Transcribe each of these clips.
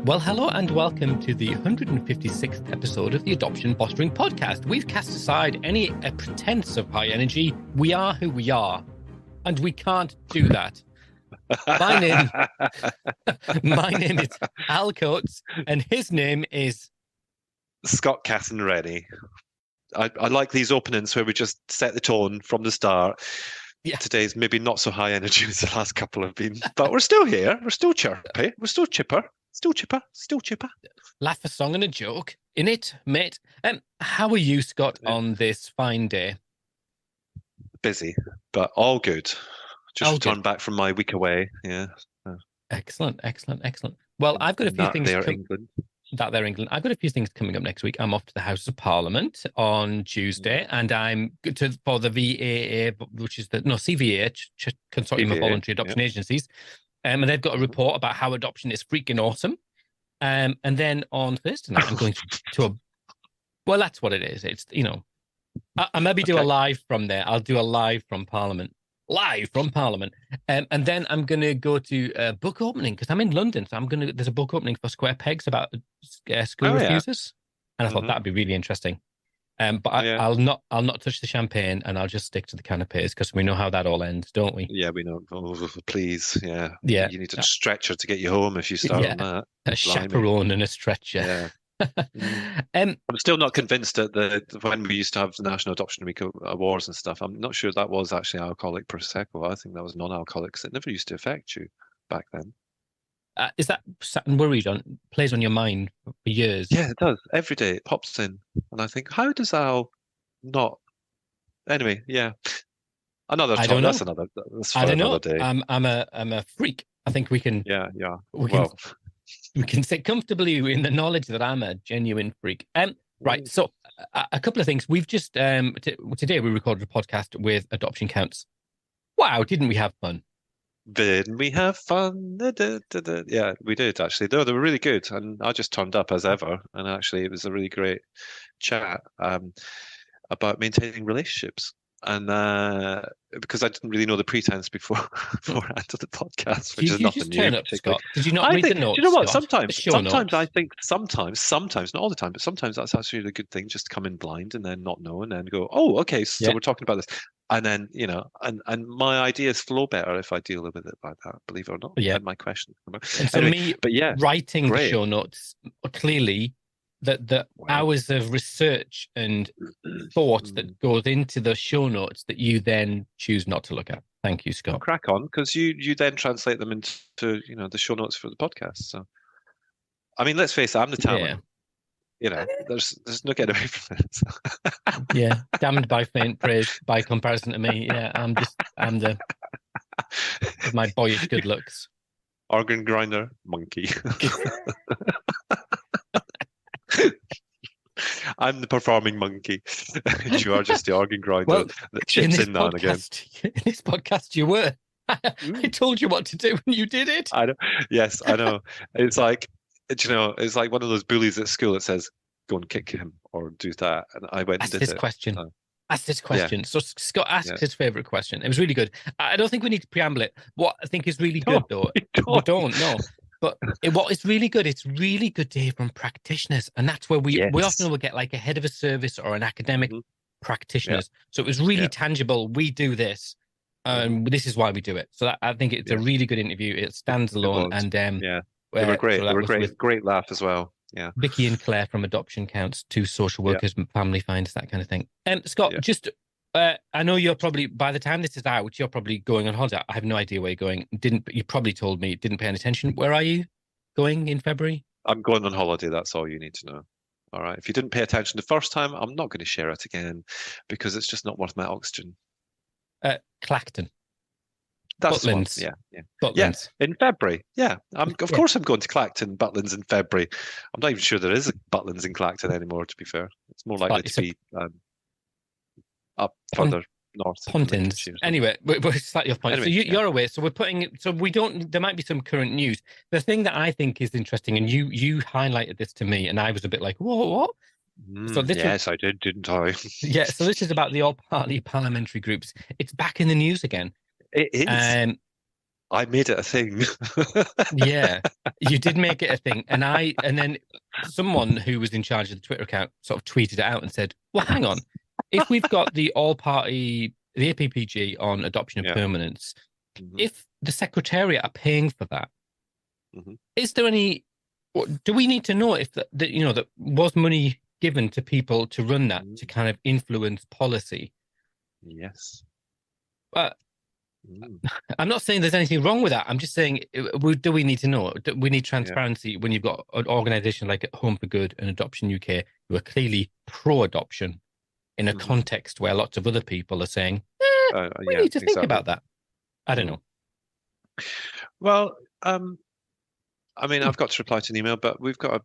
Well, hello and welcome to the 156th episode of the Adoption Fostering Podcast. We've cast aside any pretense of high energy. We are who we are, and we can't do that. My name is Al Coates, and his name is Scott Catherine Rennie. I like these openings where we just set the tone from the start. Yeah. Today's maybe not so high energy as the last couple have been, but we're still here. We're still chirpy. We're still chipper. Still chipper. Laugh, a song and a joke in it, mate. How are you, Scott, on this fine day? Busy, but all good. Just returned back from my week away. Yeah. Excellent. Well, I've got a few things. England. I've got a few things coming up next week. I'm off to the House of Parliament on Tuesday, and I'm for the VAA, which is the CVA, Consortium of Voluntary Adoption Agencies. And they've got a report about how adoption is freaking awesome. And then on Thursday night, I'm going to well, that's what it is. It's, I maybe do a live from there. I'll do a live from Parliament. And then I'm going to go to a book opening because I'm in London. So there's a book opening for Square Pegs about school refusers. And I thought that'd be really interesting. But I'll not touch the champagne, and I'll just stick to the canapes because we know how that all ends, don't we? Yeah, we know. Oh, please, yeah. You need a stretcher to get you home if you start on that. A chaperone and a stretcher. Yeah. I'm still not convinced that when we used to have the National Adoption Week awards and stuff, I'm not sure that was actually alcoholic prosecco. I think that was non-alcoholic because it never used to affect you back then. Is that something plays on your mind for years? Yeah, it does. Every day it pops in, and I think, how does Al not? Anyway, yeah. That's another. That's I don't know. Day. I'm a freak. I think we can. Yeah. We can sit comfortably in the knowledge that I'm a genuine freak. Right. So a couple of things. We've just today we recorded a podcast with Adoption Counts. Wow, didn't we have fun? Didn't we have fun? Yeah, we did actually. They were really good, and I just turned up as ever. And actually, it was a really great chat about maintaining relationships. And because I didn't really know the pretense beforehand of the podcast, which is nothing new. Turn up, Scott? Did you not read the notes? Do you know what? Scott? Sometimes I think sometimes not all the time, but sometimes that's actually a good thing. Just to come in blind and then not know, and then go, oh, okay, so we're talking about this. And then, and my ideas flow better if I deal with it like that, believe it or not. Yeah. And my question. And so writing the show notes, clearly the hours of research and thought that goes into the show notes that you then choose not to look at. Thank you, Scott. Crack on, because you then translate them into, the show notes for the podcast. So, I mean, let's face it, I'm the talent. Yeah. There's no getting away from it. Yeah, damned by faint praise by comparison to me. Yeah, I'm the with my boyish good looks. Organ grinder, monkey. I'm the performing monkey. You are just the organ grinder that chips in now and again. In this podcast, you were. I told you what to do and you did it. I know. Yes, I know. It's like, it's like one of those bullies at school that says, go and kick him or do that. And I went and did it. Ask this question. Yeah. So Scott asked his favourite question. It was really good. I don't think we need to preamble it. What I think is really good, though, we don't know. But what is really good, it's really good to hear from practitioners. And that's where we often will get like a head of a service or an academic practitioners. Yeah. So it was really tangible. We do this. This is why we do it. So I think it's a really good interview. It stands alone. And they were great. They were great. Great laugh as well. Yeah. Vicky and Claire from Adoption Counts, 2 social workers, family finds, that kind of thing. Scott, just I know you're probably, by the time this is out, you're probably going on holiday. I have no idea where you're going. You probably told me, didn't pay any attention. Where are you going in February? I'm going on holiday. That's all you need to know. All right. If you didn't pay attention the first time, I'm not going to share it again because it's just not worth my oxygen. Clacton. That's Butlins. Yeah. Butlins. Yes, in February. Yeah. Of course I'm going to Clacton, Butlins in February. I'm not even sure there is a Butlins in Clacton anymore, to be fair. It's more likely to be up further north. Pontins. Anyway, we're slightly off point. So you're away. So we're putting. So we don't. There might be some current news. The thing that I think is interesting, and you highlighted this to me, and I was a bit like, what? So I did, didn't I? Yeah. So this is about the all-party parliamentary groups. It's back in the news again. It is. I made it a thing. Yeah, you did make it a thing. And then someone who was in charge of the Twitter account sort of tweeted it out and said, well, hang on. If we've got the APPG on adoption and permanence, if the Secretariat are paying for that, is there any, do we need to know if that was money given to people to run that, to kind of influence policy? Yes. But I'm not saying there's anything wrong with that. I'm just saying, do we need to know? Do we need transparency when you've got an organisation like Home for Good and Adoption UK who are clearly pro-adoption in a context where lots of other people are saying, we need to think about that. I don't know. Well, I mean, I've got to reply to an email, but we've got a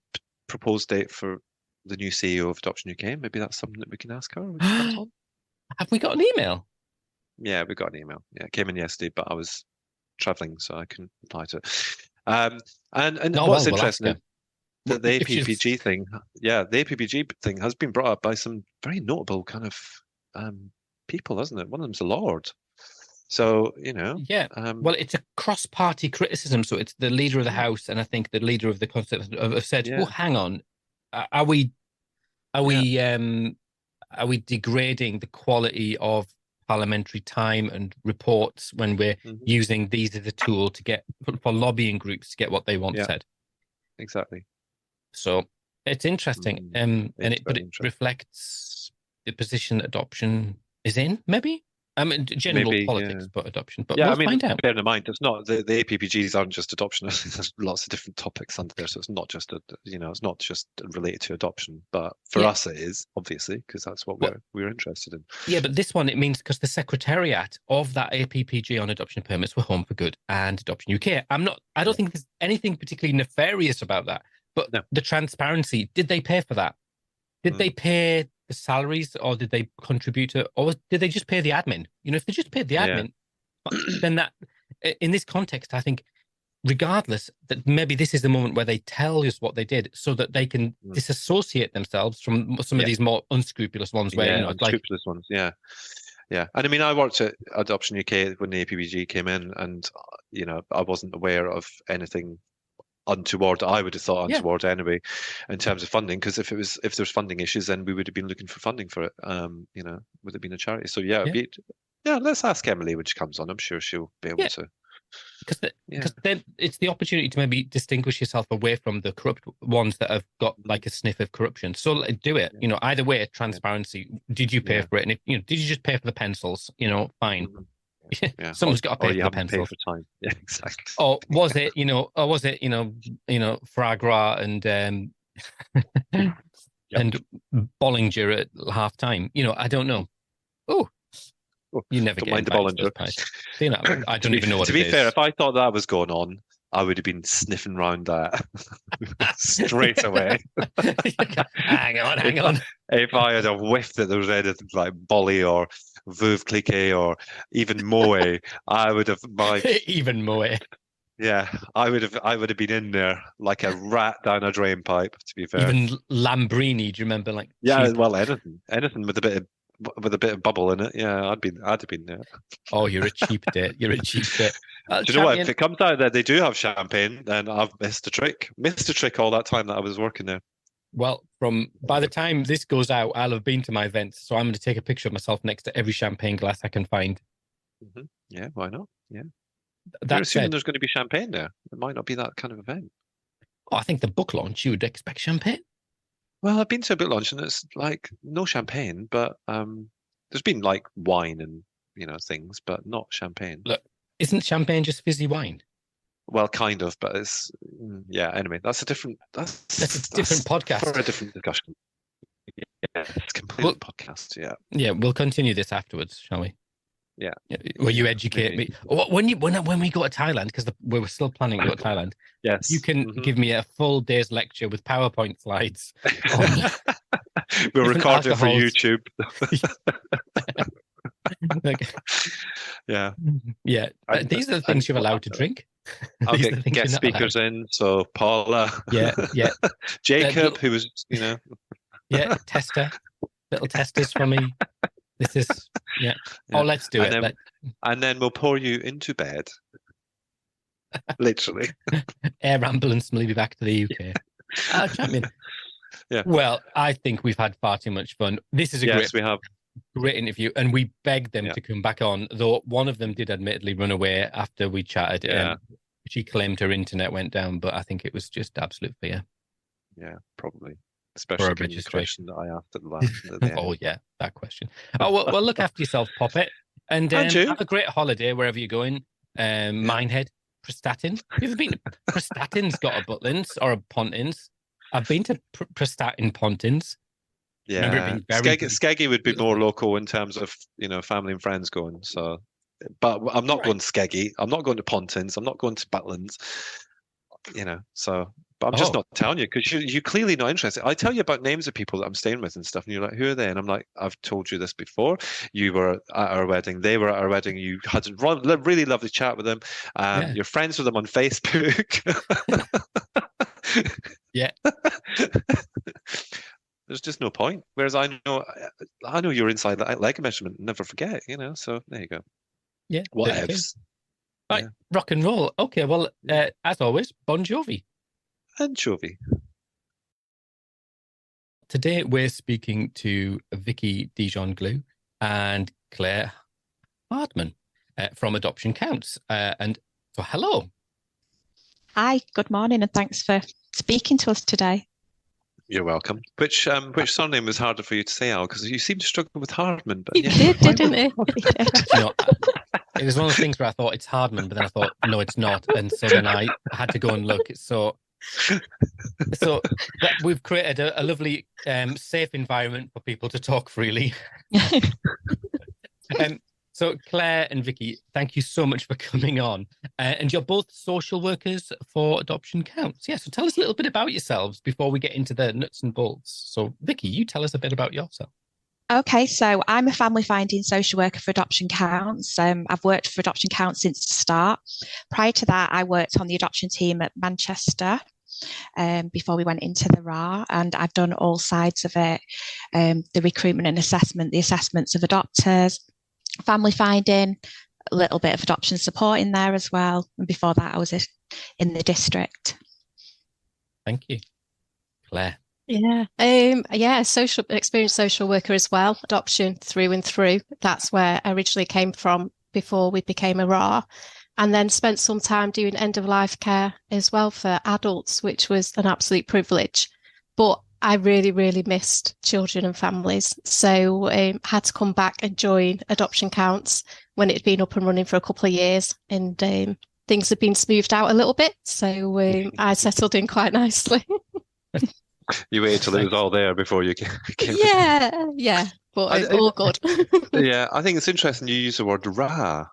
proposed date for the new CEO of Adoption UK. Maybe that's something that we can ask her. Have we got an email? Yeah, we got an email. Yeah, it came in yesterday, but I was travelling, so I couldn't reply to it. And what's interesting, the APPG thing, the APPG thing has been brought up by some very notable kind of people, hasn't it? One of them's a Lord. So, well, it's a cross-party criticism. So it's the leader of the House, and I think the leader of the Conservative have said, well, hang on, are we degrading the quality of parliamentary time and reports when we're using these as a tool to get for lobbying groups to get what they want said? Exactly. So it's interesting, it reflects the position adoption is in, maybe. I mean, general politics, but adoption. But we'll find out. Bear in mind, it's not the APPGs aren't just adoption. There's lots of different topics under there, so it's not just it's not just related to adoption. But for us, it is obviously because that's what we're interested in. Yeah, but this one it means because the Secretariat of that APPG on adoption permits were Home for Good and Adoption UK. I don't think there's anything particularly nefarious about that. But the transparency, did they pay for that? Did they pay the salaries, or did they contribute to, or did they just pay the admin? If they just paid the admin, then that, in this context, I think, regardless, that maybe this is the moment where they tell us what they did, so that they can disassociate themselves from some of these more unscrupulous ones. Where unscrupulous ones, yeah. And I mean, I worked at Adoption UK when the APPG came in, and I wasn't aware of anything untoward. I would have thought untoward anyway, in terms of funding, because if there's funding issues, then we would have been looking for funding for it. Would have been a charity. So let's ask Emily when she comes on. I'm sure she'll be able to. Because then it's the opportunity to maybe distinguish yourself away from the corrupt ones that have got like a sniff of corruption. So do it. Either way, transparency. Did you pay for it? And if did you just pay for the pencils? Fine. Someone's got to pay for the pencils. For time. Yeah, exactly. Or was it, foie gras and and Bollinger at half time? I don't know. You never get mind the Bollinger. I don't even know what it is. To be fair, if I thought that was going on, I would have been sniffing round that straight away. Hang on. If I had a whiff that there was anything like Bolly or Veuve Clicquot or even Moe, I would have even Moe. Yeah, I would have been in there like a rat down a drain pipe. To be fair, even Lambrini. Do you remember? Cheap? Well, anything with a bit of bubble in it. Yeah, I'd have been there. Oh, you're a cheap date. Do you know what? If it comes out that they do have champagne, then I've missed a trick. All that time that I was working there. Well, by the time this goes out, I'll have been to my events, so I'm going to take a picture of myself next to every champagne glass I can find. Yeah, why not? Yeah. You're assuming there's going to be champagne there. It might not be that kind of event. Oh, I think the book launch, you would expect champagne. Well, I've been to a book launch and it's like no champagne, but there's been like wine and things, but not champagne. Look, isn't champagne just fizzy wine? Well, kind of, but it's Anyway, that's a different podcast for a different discussion. Yeah, it's completely podcast. Yeah, we'll continue this afterwards, shall we? Yeah. Will you educate me when we go to Thailand? Because we were still planning to go to Thailand. Yes, you can give me a full day's lecture with PowerPoint slides. We'll record it for YouTube. Yeah. These are the things you're allowed to drink. I'll get speakers in. So Paula. Yeah. Jacob, who was tester, little testers for me. This is Oh, let's do it. And then we'll pour you into bed. Literally. Air ambulance will leave you back to the UK. Champion. Yeah. Well, I think we've had far too much fun. This is a great interview, and we begged them to come back on, though one of them did admittedly run away after we chatted. Yeah. She claimed her internet went down, but I think it was just absolute fear. Yeah, probably. Especially given the question that I asked at the last. Oh, yeah, that question. Oh, well, look after yourself, Poppet. And have a great holiday wherever you're going. Minehead, Prestatyn. Have you ever been to Prestatyn's got a Butlins or a Pontins? I've been to Prestatyn Pontins. Yeah, Skeggy would be more local in terms of, family and friends going. So, but I'm not going to Skeggy. I'm not going to Pontins. I'm not going to Butlins. So. But I'm just not telling you because you're clearly not interested. I tell you about names of people that I'm staying with and stuff, and you're like, who are they? And I'm like, I've told you this before. You were at our wedding. They were at our wedding. You had a really lovely chat with them. You're friends with them on Facebook. Yeah. There's just no point. Whereas I know your inside leg measurement. Never forget, So there you go. Yeah. Whatevs. Right. Yeah. Rock and roll. Okay. Well, as always, Bon Jovi. Anchovy. Today we're speaking to Vicky Ntizoglou and Claire Hardman from Adoption Counts. And so, hello. Hi, good morning, and thanks for speaking to us today. You're welcome. Which surname was harder for you to say, Al? Because you seem to struggle with Hardman. But he did, didn't he? It was one of the things where I thought it's Hardman, but then I thought, no, it's not. And so then I had to go and look. So we've created a lovely, safe environment for people to talk freely. So Claire and Vicky, thank you so much for coming on. And you're both social workers for Adoption Counts. Yeah, so tell us a little bit about yourselves before we get into the nuts and bolts. So Vicky, you tell us a bit about yourself. Okay, so I'm a family finding social worker for Adoption Counts. I've worked for Adoption Counts since the start. Prior to that, I worked on the adoption team at Manchester before we went into the RAA, and I've done all sides of it, the recruitment and assessment, the assessments of adopters, family finding, a little bit of adoption support in there as well. And before that, I was in the district. Thank you. Claire. Yeah, experienced social worker as well, adoption through and through. That's where I originally came from before we became a RAA, and then spent some time doing end-of-life care as well for adults, which was an absolute privilege. But I really, really missed children and families, so had to come back and join Adoption Counts when it had been up and running for a couple of years, and things had been smoothed out a little bit, so I settled in quite nicely. You waited till it was all there before you came. Yeah, but all good. Yeah, I think it's interesting you use the word RAA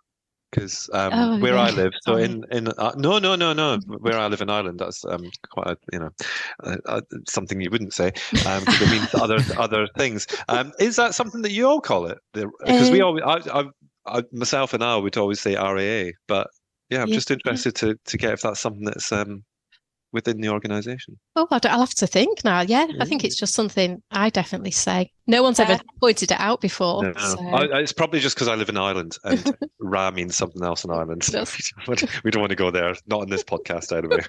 because where I live, so no, where I live in Ireland, that's quite something you wouldn't say because it means other things. Is that something that you all call it? Because we always, I myself and I would always say RAA, but yeah, I'm just interested to get if that's something that's within the organisation. Oh, I'll have to think now. Yeah, I think it's just something I definitely say. No one's ever pointed it out before. No. So. It's probably just because I live in Ireland and RAA means something else in Ireland. So we don't want to go there. Not in this podcast, anyway.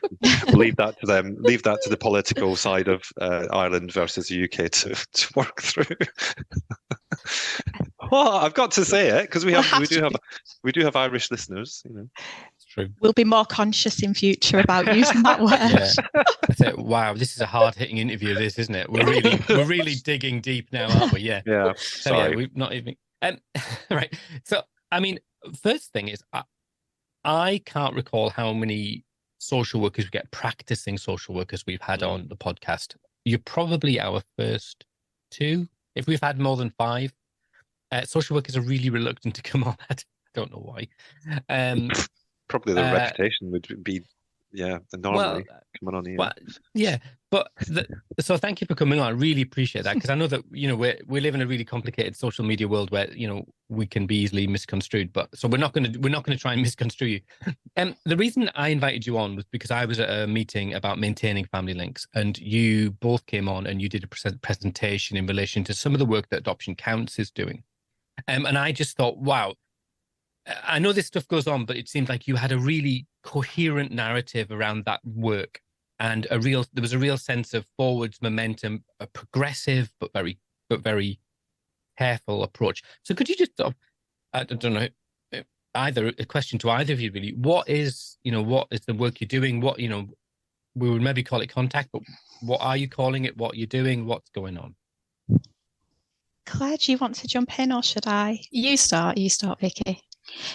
Leave that to them. Leave that to the political side of Ireland versus the UK to work through. Well, I've got to say it because we do have Irish listeners. It's true. We'll be more conscious in future about using that word. Yeah. Wow, this is a hard-hitting interview. This, isn't it? We're really digging deep now, aren't we? Yeah. Yeah. So yeah, we've not even. Right. So I mean, first thing is, I can't recall how many social workers we get practicing social workers we've had on the podcast. You're probably our first two. If we've had more than five. Social workers are really reluctant to come on. I don't know why. Probably the reputation would be, normally coming on here. Well, yeah, but so thank you for coming on. I really appreciate that because I know that we live in a really complicated social media world where we can be easily misconstrued. But so we're not going to try and misconstrue you. The reason I invited you on was because I was at a meeting about maintaining family links, and you both came on and you did a presentation in relation to some of the work that Adoption Counts is doing. And I just thought, wow, I know this stuff goes on, but it seemed like you had a really coherent narrative around that work, and there was a real sense of forwards momentum, a progressive but very careful approach. So could you just I don't know, either a question to either of you really, what is the work you're doing? What, we would maybe call it contact, but what are you calling it? What you're doing? What's going on? Claire, do you want to jump in or should I? You start, Vicky.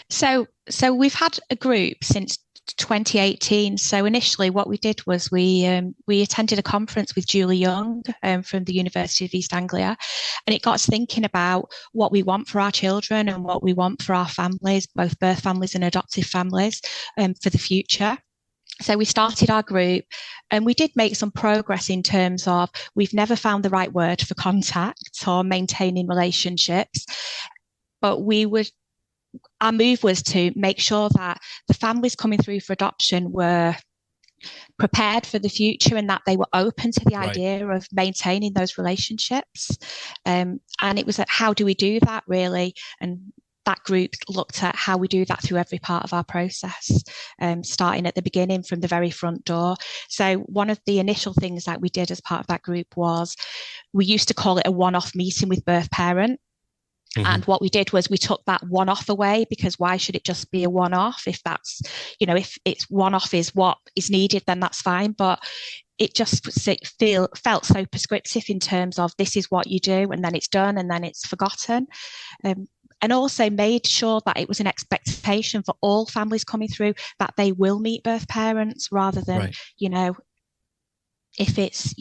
So we've had a group since 2018. So initially what we did was we attended a conference with Julie Young from the University of East Anglia, and it got us thinking about what we want for our children and what we want for our families, both birth families and adoptive families, for the future. So we started our group, and we did make some progress in terms of we've never found the right word for contact or maintaining relationships, but our move was to make sure that the families coming through for adoption were prepared for the future and that they were open to the idea of maintaining those relationships. And it was how do we do that really? And that group looked at how we do that through every part of our process, starting at the beginning from the very front door. So one of the initial things that we did as part of that group was we used to call it a one-off meeting with birth parent. Mm-hmm. And what we did was we took that one-off away, because why should it just be a one-off? If that's, if it's one-off is what is needed, then that's fine. But it just felt so prescriptive in terms of this is what you do, and then it's done, and then it's forgotten. And also made sure that it was an expectation for all families coming through that they will meet birth parents, rather than, if it's,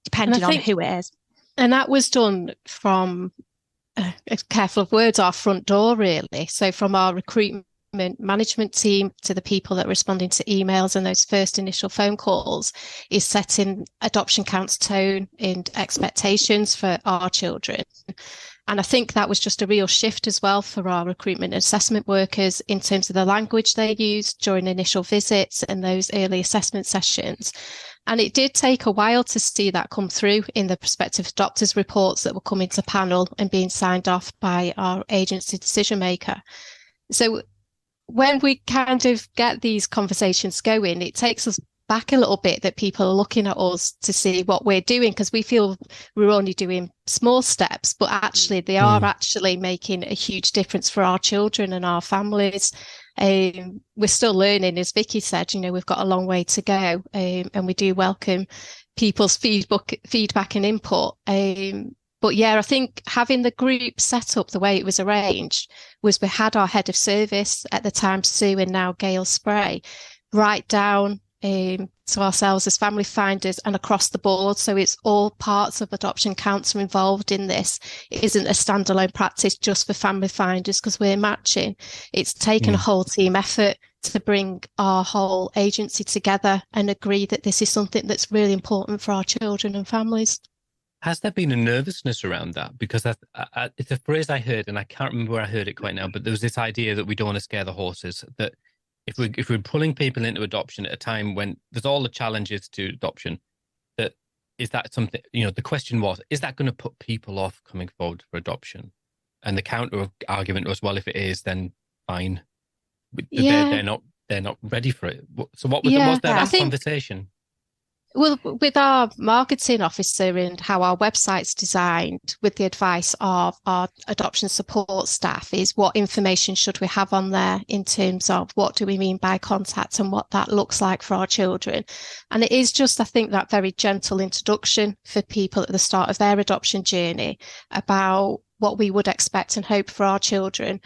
depending on who it is. And that was done from, careful of words, our front door, really. So from our recruitment management team to the people that are responding to emails and those first initial phone calls, is setting Adoption Counts tone and expectations for our children. And I think that was just a real shift as well for our recruitment and assessment workers in terms of the language they used during initial visits and those early assessment sessions. And it did take a while to see that come through in the prospective adopters reports that were coming to panel and being signed off by our agency decision maker. So when we kind of get these conversations going, it takes us back a little bit that people are looking at us to see what we're doing, because we feel we're only doing small steps, but actually they are actually making a huge difference for our children and our families. We're still learning, as Vicky said, we've got a long way to go, and we do welcome people's feedback and input. But yeah, I think having the group set up the way it was arranged was we had our head of service at the time, Sue, and now Gail Spray, write down to ourselves as family finders and across the board. So it's all parts of Adoption Counts are involved in this. It isn't a standalone practice just for family finders because we're matching. It's taken a whole team effort to bring our whole agency together and agree that this is something that's really important for our children and families. Has there been a nervousness around that? Because it's a phrase I heard, and I can't remember where I heard it quite now, but there was this idea that we don't want to scare the horses, that if we're pulling people into adoption at a time when there's all the challenges to adoption, is that something, the question was, is that going to put people off coming forward for adoption? And the counter argument was, well, if it is, then fine. They're not ready for it. So what was that conversation? Well, with our marketing officer and how our website's designed, with the advice of our adoption support staff, is what information should we have on there in terms of what do we mean by contact and what that looks like for our children. And it is just, I think, that very gentle introduction for people at the start of their adoption journey about what we would expect and hope for our children.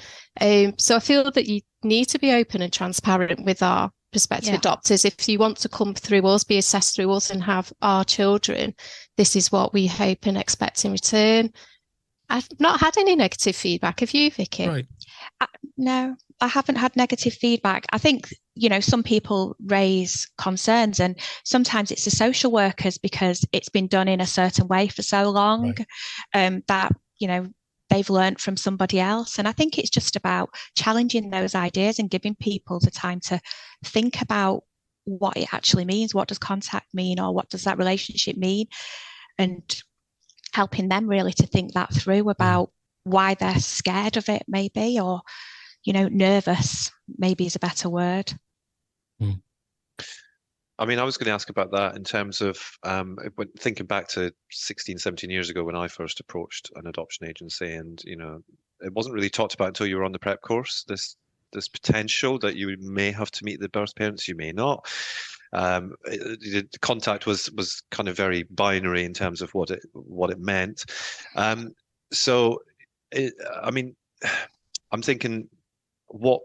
So I feel that you need to be open and transparent with our prospective adopters. If you want to come through us, be assessed through us and have our children, this is what we hope and expect in return. I've not had any negative feedback. Have you, Vicky? Right. No, I haven't had negative feedback. I think, some people raise concerns, and sometimes it's the social workers because it's been done in a certain way for so long, that, they've learned from somebody else. And I think it's just about challenging those ideas and giving people the time to think about what it actually means. What does contact mean, or what does that relationship mean? And helping them really to think that through about why they're scared of it, maybe, or, nervous, maybe is a better word. I mean, I was going to ask about that in terms of thinking back to 16, 17 years ago when I first approached an adoption agency, and it wasn't really talked about until you were on the prep course. This potential that you may have to meet the birth parents, you may not. The contact was kind of very binary in terms of what it meant. So, I mean, I'm thinking, what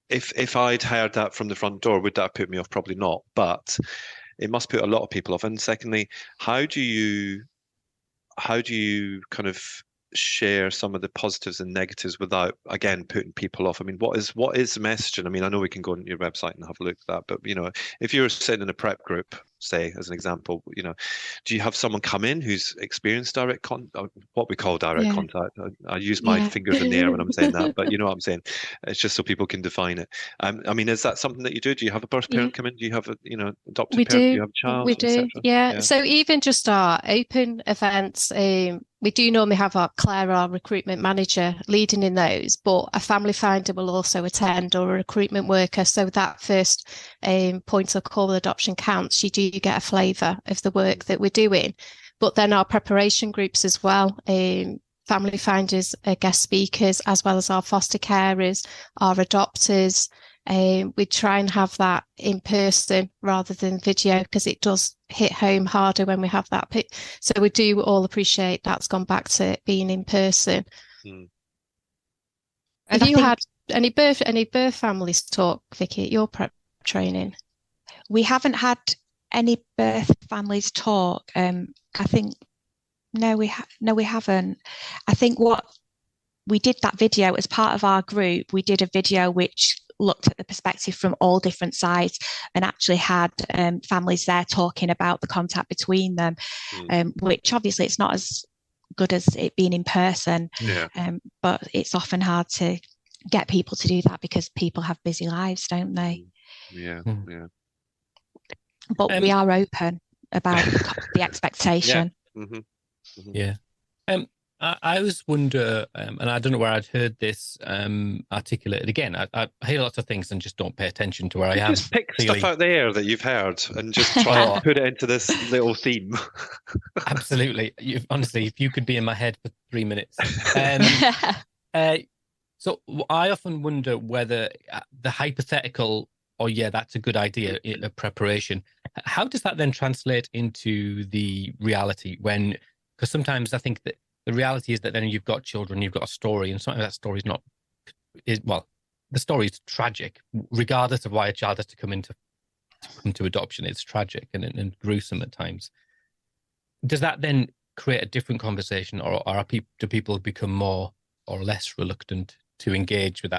if I'd heard that from the front door, would that put me off? Probably not, but it must put a lot of people off. And secondly, how do you kind of share some of the positives and negatives without, again, putting people off? I mean, what is the message? And I mean, I know we can go on your website and have a look at that, but if you're sitting in a prep group, say as an example, do you have someone come in who's experienced what we call direct contact? I use my fingers in the air when I'm saying that, but you know what I'm saying. It's just so people can define it. I mean, is that something that you do? Do you have a birth parent come in? Do you have a adopted parent? Do you have a child? We do. Yeah. So even just our open events, we do normally have our recruitment manager leading in those, but a family finder will also attend, or a recruitment worker. So that first point of call with Adoption Counts, you do get a flavour of the work that we're doing. But then our preparation groups as well, family finders, guest speakers, as well as our foster carers, our adopters. We try and have that in person rather than video, because it does hit home harder when we have that. So we do all appreciate that's gone back to being in person. Have you had any birth families talk, Vicky, at your prep training? We haven't had any birth families talk. I think no, we haven't. I think what we did, that video as part of our group, we did a video which looked at the perspective from all different sides, and actually had families there talking about the contact between them, which obviously it's not as good as it being in person, but it's often hard to get people to do that because people have busy lives, don't they? Yeah. But we are open about the expectation. Yeah. I always wonder, and I don't know where I'd heard this articulated. Again, I hear lots of things and just don't pay attention to where I am. Just pick stuff out there that you've heard and just try and put it into this little theme. Absolutely. Honestly, if you could be in my head for 3 minutes. So I often wonder whether the hypothetical, that's a good idea in a preparation, how does that then translate into the reality? Because sometimes I think that the reality is that then you've got children, you've got a story, and sometimes that story the story is tragic, regardless of why a child has to come to adoption. It's tragic and gruesome at times. Does that then create a different conversation, or do people become more or less reluctant to engage with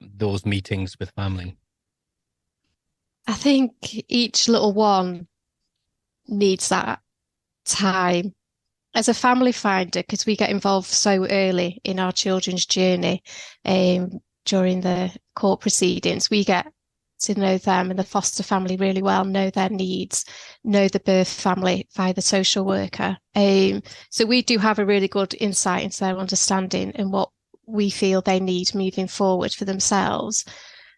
those meetings with family? I think each little one needs that time. As a family finder, because we get involved so early in our children's journey, during the court proceedings, we get to know them and the foster family really well, know their needs, know the birth family via the social worker. So we do have a really good insight into their understanding and what we feel they need moving forward for themselves.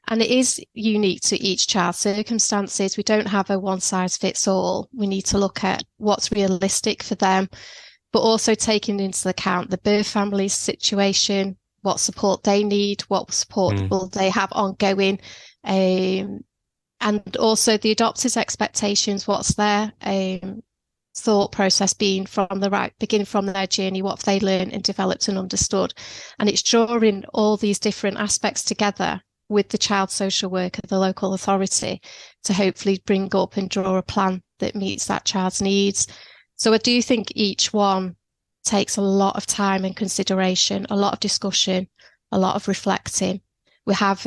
And it is unique to each child's circumstances. We don't have a one size fits all. We need to look at what's realistic for them, but also taking into account the birth family's situation, what support they need, what support will they have ongoing, and also the adopter's expectations, what's their thought process being from the beginning from their journey, what have they learned and developed and understood. And it's drawing all these different aspects together with the child social worker, the local authority, to hopefully bring up and draw a plan that meets that child's needs. So I do think each one takes a lot of time and consideration, a lot of discussion, a lot of reflecting. We have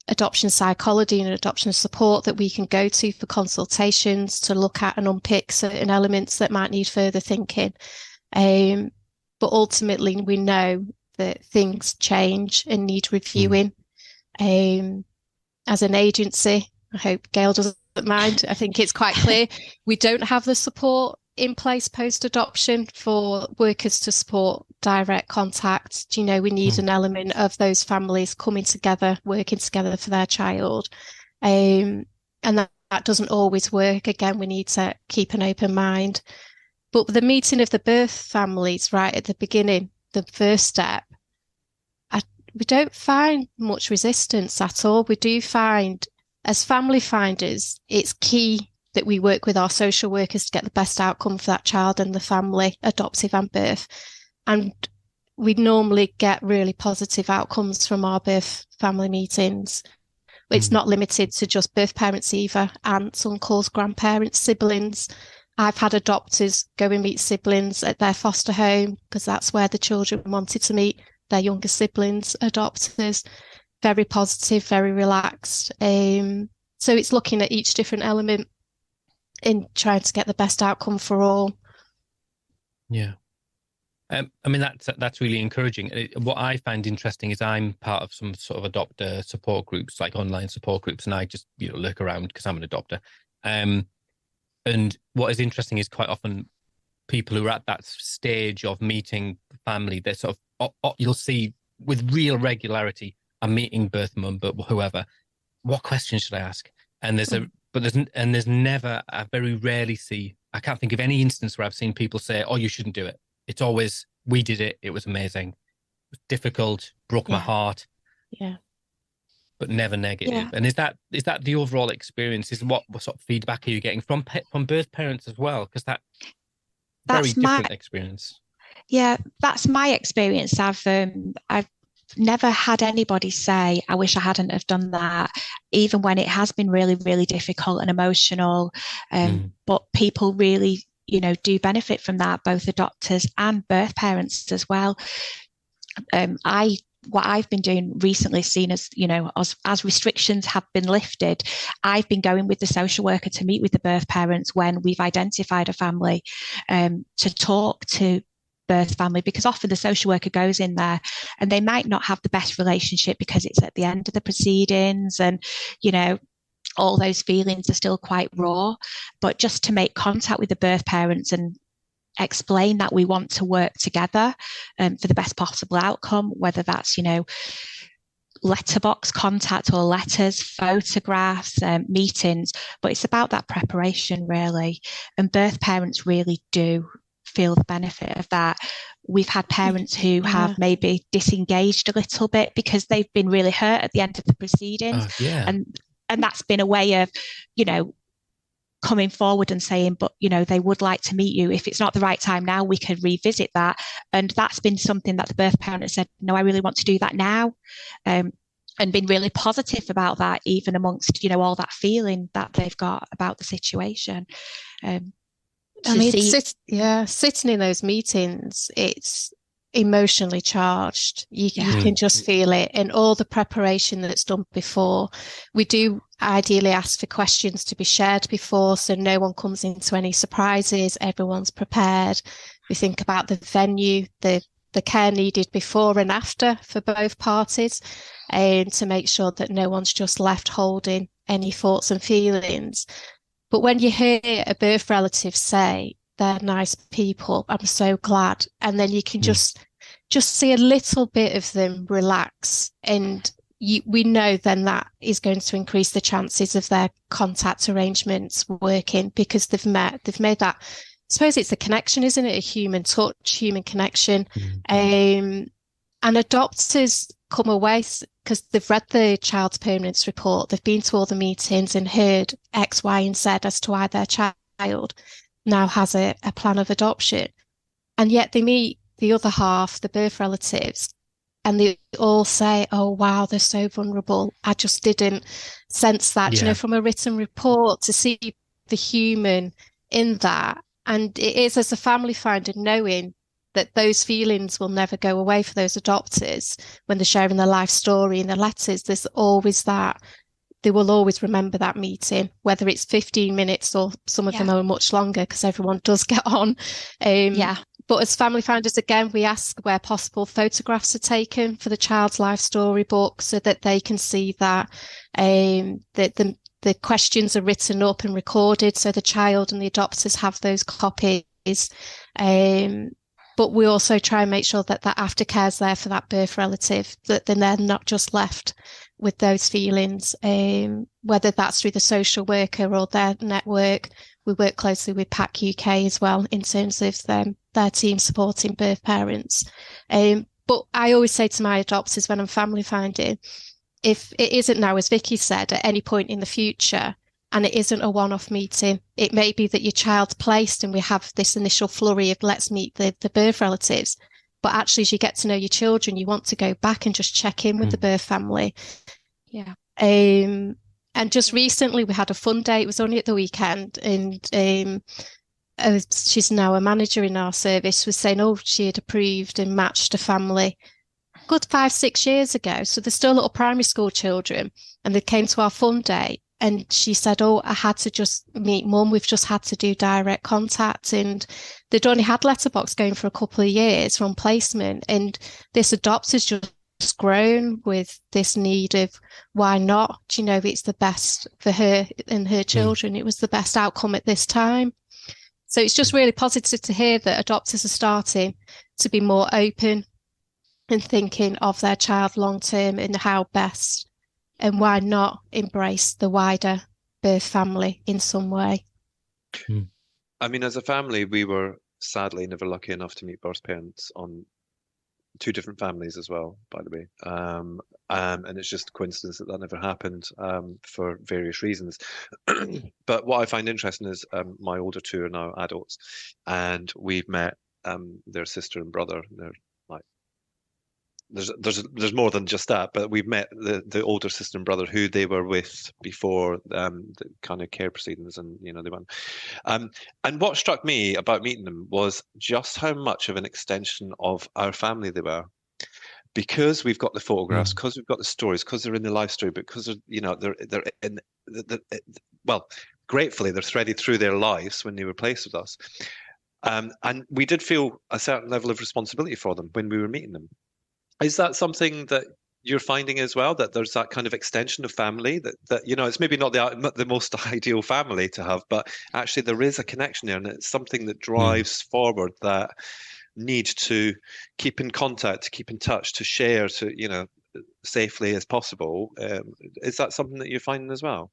adoption psychology and adoption support that we can go to for consultations to look at and unpick certain elements that might need further thinking. But ultimately, we know that things change and need reviewing. As an agency, I hope Gail doesn't mind. I think it's quite clear we don't have the support in place post-adoption for workers to support direct contact. We need an element of those families coming together, working together for their child. And that doesn't always work. Again, we need to keep an open mind. But the meeting of the birth families right at the beginning, the first step, we don't find much resistance at all. We do find, as family finders, it's key that we work with our social workers to get the best outcome for that child and the family, adoptive and birth. And we normally get really positive outcomes from our birth family meetings. It's not limited to just birth parents either, aunts, uncles, grandparents, siblings. I've had adopters go and meet siblings at their foster home because that's where the children wanted to meet their younger siblings, adopters. Very positive, very relaxed. So it's looking at each different element in trying to get the best outcome for all. Yeah. I mean, that's really encouraging. What I find interesting is I'm part of some sort of adopter support groups, like online support groups, and I just lurk around because I'm an adopter. And what is interesting is quite often people who are at that stage of meeting family, they're sort of, you'll see with real regularity, I'm meeting birth mum, but whoever, what questions should I ask? And there's never, I very rarely see, I can't think of any instance where I've seen people say, oh, you shouldn't do it. It's always, we did it. It was amazing. It was difficult, broke my heart. Yeah. But never negative. Yeah. And is that the overall experience? Is what sort of feedback are you getting from birth parents as well? Because that's very different experience. Yeah, that's my experience. I've never had anybody say, I wish I hadn't have done that, even when it has been really, really difficult and emotional. But people really, do benefit from that, both adopters and birth parents as well. What I've been doing recently, seen as, as restrictions have been lifted, I've been going with the social worker to meet with the birth parents when we've identified a family, to talk to birth family, because often the social worker goes in there and they might not have the best relationship because it's at the end of the proceedings and, all those feelings are still quite raw. But just to make contact with the birth parents and explain that we want to work together for the best possible outcome, whether that's, letterbox contact or letters, photographs, meetings, but it's about that preparation really. And birth parents really do feel the benefit of that. We've had parents who have maybe disengaged a little bit because they've been really hurt at the end of the proceedings. And that's been a way of, coming forward and saying, but, they would like to meet you. If it's not the right time now, we could revisit that. And that's been something that the birth parent has said, no, I really want to do that now. And been really positive about that, even amongst, all that feeling that they've got about the situation. Sitting in those meetings, it's emotionally charged. You can just feel it, and all the preparation that's done before. We do ideally ask for questions to be shared before, so no one comes into any surprises. Everyone's prepared. We think about the venue, the care needed before and after for both parties, and to make sure that no one's just left holding any thoughts and feelings. But when you hear a birth relative say, they're nice people, I'm so glad, and then you can just see a little bit of them relax, and we know then that is going to increase the chances of their contact arrangements working, because they've made that, I suppose it's a connection, isn't it? A human touch, human connection. And adopters come away because they've read the child's permanence report, they've been to all the meetings and heard X, Y, and Z as to why their child now has a plan of adoption. And yet they meet the other half, the birth relatives, and they all say, oh, wow, they're so vulnerable. I just didn't sense that, from a written report, to see the human in that. And it is, as a family finder, knowing that those feelings will never go away for those adopters when they're sharing their life story in the letters. There's always that. They will always remember that meeting, whether it's 15 minutes or some of them are much longer, because everyone does get on. But as family finders, again, we ask where possible photographs are taken for the child's life story book so that they can see that. The questions are written up and recorded, so the child and the adopters have those copies. But we also try and make sure that that aftercare's there for that birth relative, that then they're not just left with those feelings, whether that's through the social worker or their network. We work closely with PAC UK as well in terms of their team supporting birth parents. But I always say to my adopters when I'm family finding, if it isn't now, as Vicky said, at any point in the future, and it isn't a one-off meeting, it may be that your child's placed and we have this initial flurry of let's meet the birth relatives. But actually, as you get to know your children, you want to go back and just check in with the birth family. Yeah. And just recently we had a fun day. It was only at the weekend, and she's now a manager in our service, was saying, oh, she had approved and matched a family good 5-6 years ago. So they're still little primary school children, and they came to our fun day. And she said, oh, I had to just meet mum. We've just had to do direct contact. And they'd only had letterbox going for a couple of years from placement. And this adopter's just grown with this need of why not? Do you know, it's the best for her and her children. It was the best outcome at this time. So it's just really positive to hear that adopters are starting to be more open and thinking of their child long term and how best and why not embrace the wider birth family in some way. I mean, as a family, we were sadly never lucky enough to meet birth parents on 2 different families as well, by the way. And it's just a coincidence that that never happened for various reasons. But what I find interesting is my older 2 are now adults, and we've met their sister and brother. They're like, there's more than just that, but we've met the older sister and brother who they were with before the kind of care proceedings, and you know they went. And what struck me about meeting them was just how much of an extension of our family they were, because we've got the photographs, because we've got the stories, because they're in the life story, because they're in well, gratefully they're threaded through their lives when they were placed with us, and we did feel a certain level of responsibility for them when we were meeting them. Is that something that you're finding as well, that there's that kind of extension of family that you know, it's maybe not the most ideal family to have, but actually there is a connection there, and it's something that drives forward that need to keep in contact, to keep in touch, to share, to, you know, safely as possible. Is that something that you're finding as well?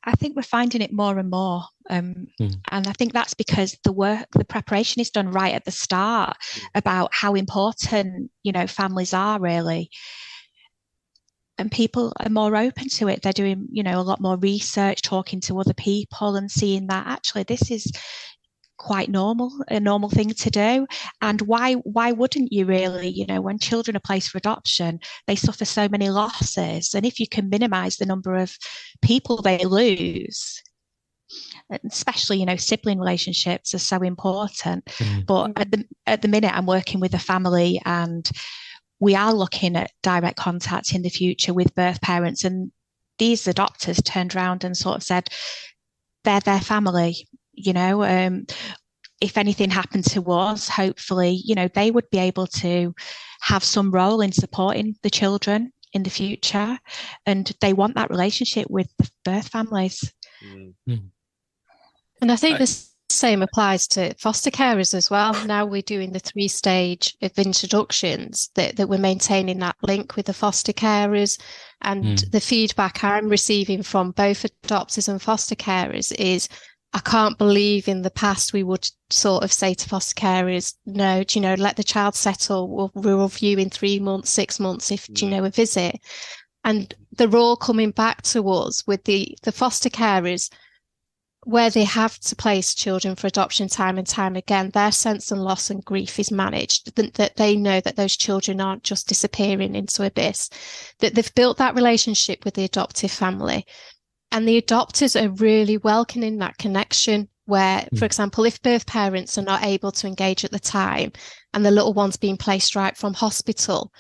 I think we're finding it more and more. And I think that's because the preparation is done right at the start about how important, you know, families are really. And people are more open to it. They're doing, you know, a lot more research, talking to other people and seeing that actually this is quite a normal thing to do. And why wouldn't you really? You know, when children are placed for adoption, they suffer so many losses, and if you can minimize the number of people they lose, especially, you know, sibling relationships are so important. But at the minute I'm working with a family, and we are looking at direct contact in the future with birth parents, and these adopters turned around and sort of said they're their family. You know, if anything happened to us, hopefully, you know, they would be able to have some role in supporting the children in the future, and they want that relationship with the birth families. And I think the same applies to foster carers as well. Now we're doing the 3-stage of introductions, that we're maintaining that link with the foster carers, and the feedback I'm receiving from both adopters and foster carers is, I can't believe in the past we would sort of say to foster carers, no, do you know, let the child settle, we'll review in 3 months, 6 months if, do you know, a visit. And they're all coming back to us with the foster carers, where they have to place children for adoption time and time again, their sense of loss and grief is managed, that they know that those children aren't just disappearing into abyss, that they've built that relationship with the adoptive family. And the adopters are really welcoming that connection where, for example, if birth parents are not able to engage at the time and the little one's being placed right from hospital,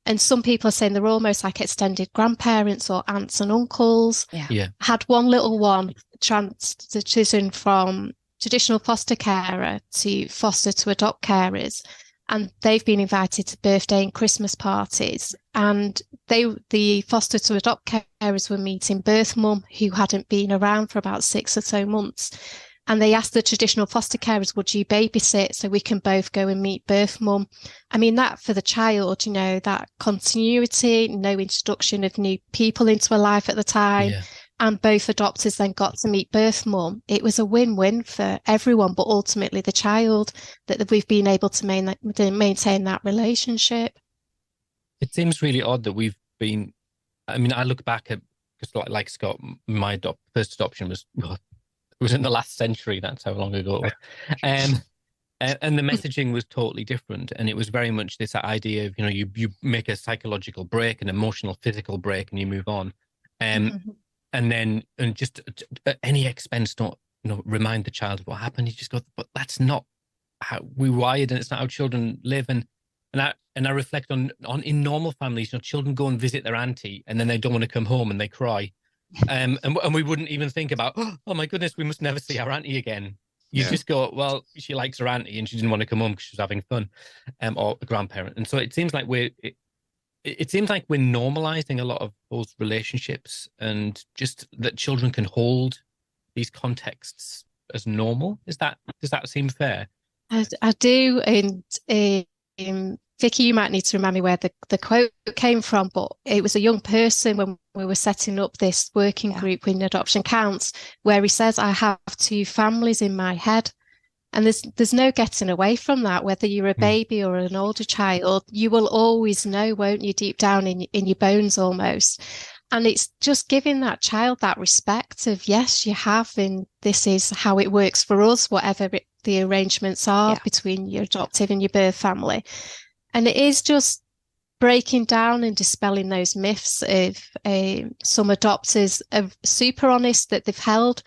and some people are saying they're almost like extended grandparents or aunts and uncles. Had one little one transition from traditional foster carer to foster to adopt carers, and they've been invited to birthday and Christmas parties, and the foster to adopt carers were meeting birth mum who hadn't been around for about 6 or so months, And they asked the traditional foster carers, would you babysit so we can both go and meet birth mum? I mean, that for the child, you know, that continuity, no introduction of new people into her life at the time. Yeah. And both adopters then got to meet birth mum. It was a win-win for everyone, but ultimately the child, that we've been able to maintain that relationship. It seems really odd that we've been, I mean, I look back at, because like Scott, my first adoption was in the last century. That's how long ago it was. And the messaging was totally different. And it was very much this idea of, you know, you make a psychological break, an emotional, physical break, and you move on. And just at any expense, don't, you know, remind the child of what happened. You just go, but that's not how we wired, and it's not how children live. And I reflect on in normal families, you know, children go and visit their auntie and then they don't want to come home and they cry. And we wouldn't even think about, oh my goodness, we must never see our auntie again. You just go, well, she likes her auntie and she didn't want to come home because she was having fun, or a grandparent. And so it seems like it seems like we're normalizing a lot of those relationships, and just that children can hold these contexts as normal. Does that seem fair? I do, and Vicky, you might need to remind me where the quote came from, but it was a young person when we were setting up this working group in Adoption Counts, where he says, I have two families in my head. And there's no getting away from that, whether you're a baby or an older child. You will always know, won't you, deep down in your bones almost. And it's just giving that child that respect of, yes, you have, and this is how it works for us, whatever the arrangements are between your adoptive and your birth family. And it is just breaking down and dispelling those myths of some adopters are super honest that they've held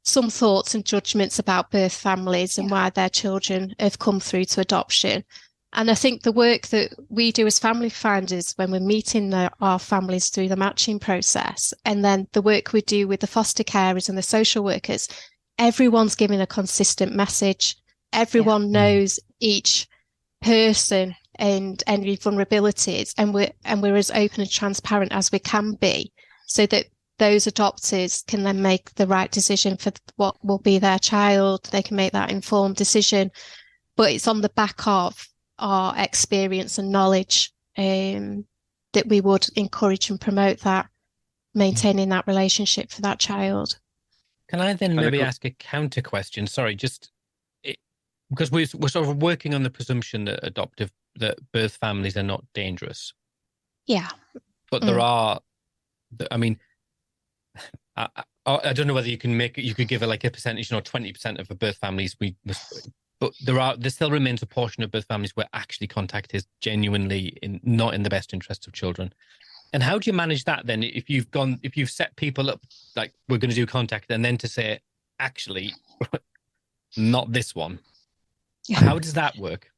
some thoughts and judgments about birth families and why their children have come through to adoption. And I think the work that we do as family finders when we're meeting our families through the matching process, and then the work we do with the foster carers and the social workers, everyone's giving a consistent message. Everyone knows each person and any vulnerabilities, and we're as open and transparent as we can be, so that those adopters can then make the right decision for what will be their child. They can make that informed decision, but it's on the back of our experience and knowledge that we would encourage and promote that, maintaining that relationship for that child. Can I then maybe ask a counter question? Sorry, because we're sort of working on the presumption that birth families are not dangerous. Yeah. But there are, I mean, I don't know whether you could give a percentage, 20% of the birth families but there still remains a portion of birth families where actually contact is genuinely not in the best interest of children. And how do you manage that then? If you've set people up, like, we're going to do contact, and then to say, actually, not this one. How does that work?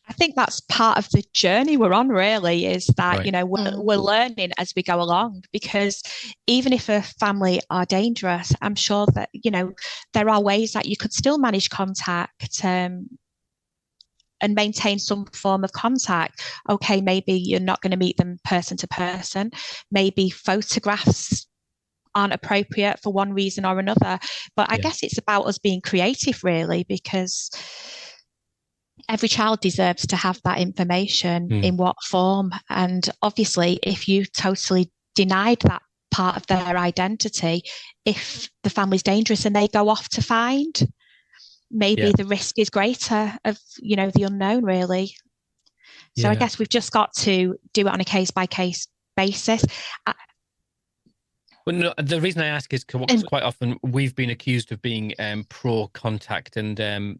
I think that's part of the journey we're on, really, is that, we're learning as we go along, because even if a family are dangerous, I'm sure that, there are ways that you could still manage contact and maintain some form of contact. Okay, maybe you're not going to meet them person to person. Maybe photographs aren't appropriate for one reason or another. But I guess it's about us being creative, really, because every child deserves to have that information in what form. And obviously, if you totally denied that part of their identity, if the family's dangerous and they go off to find, maybe the risk is greater of, the unknown, really. So I guess we've just got to do it on a case-by-case basis. Well, no, the reason I ask is because quite often we've been accused of being pro-contact and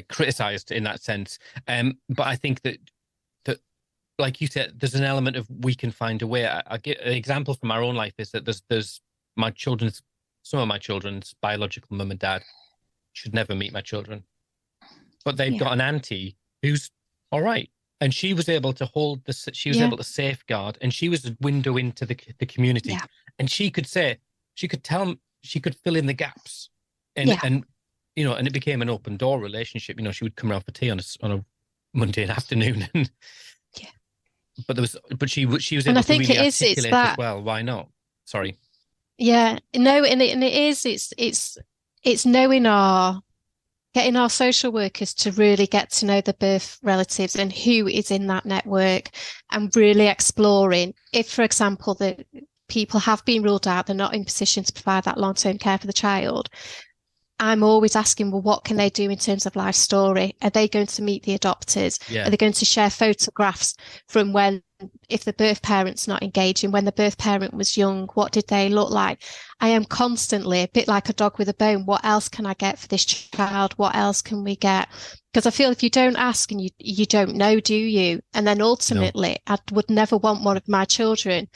criticised in that sense. But I think that, like you said, there's an element of we can find a way. I get an example from our own life is that there's some of my children's biological mum and dad should never meet my children, but they've got an auntie who's all right, and she was able to hold she was able to safeguard, and she was a window into the community, and she could fill in the gaps, and and it became an open door relationship. She would come around for tea on a Monday afternoon, and but she was able to really articulate as well. Why not? Sorry. Yeah, no, and it is. It's it's getting our social workers to really get to know the birth relatives and who is in that network, and really exploring if, for example, the people have been ruled out, they're not in position to provide that long-term care for the child. I'm always asking, well, what can they do in terms of life story? Are they going to meet the adopters? Yeah. Are they going to share photographs from if the birth parent's not engaging, when the birth parent was young, what did they look like? I am constantly, a bit like a dog with a bone, what else can I get for this child? What else can we get? Because I feel if you don't ask and you don't know, do you? And then ultimately, I would never want one of my children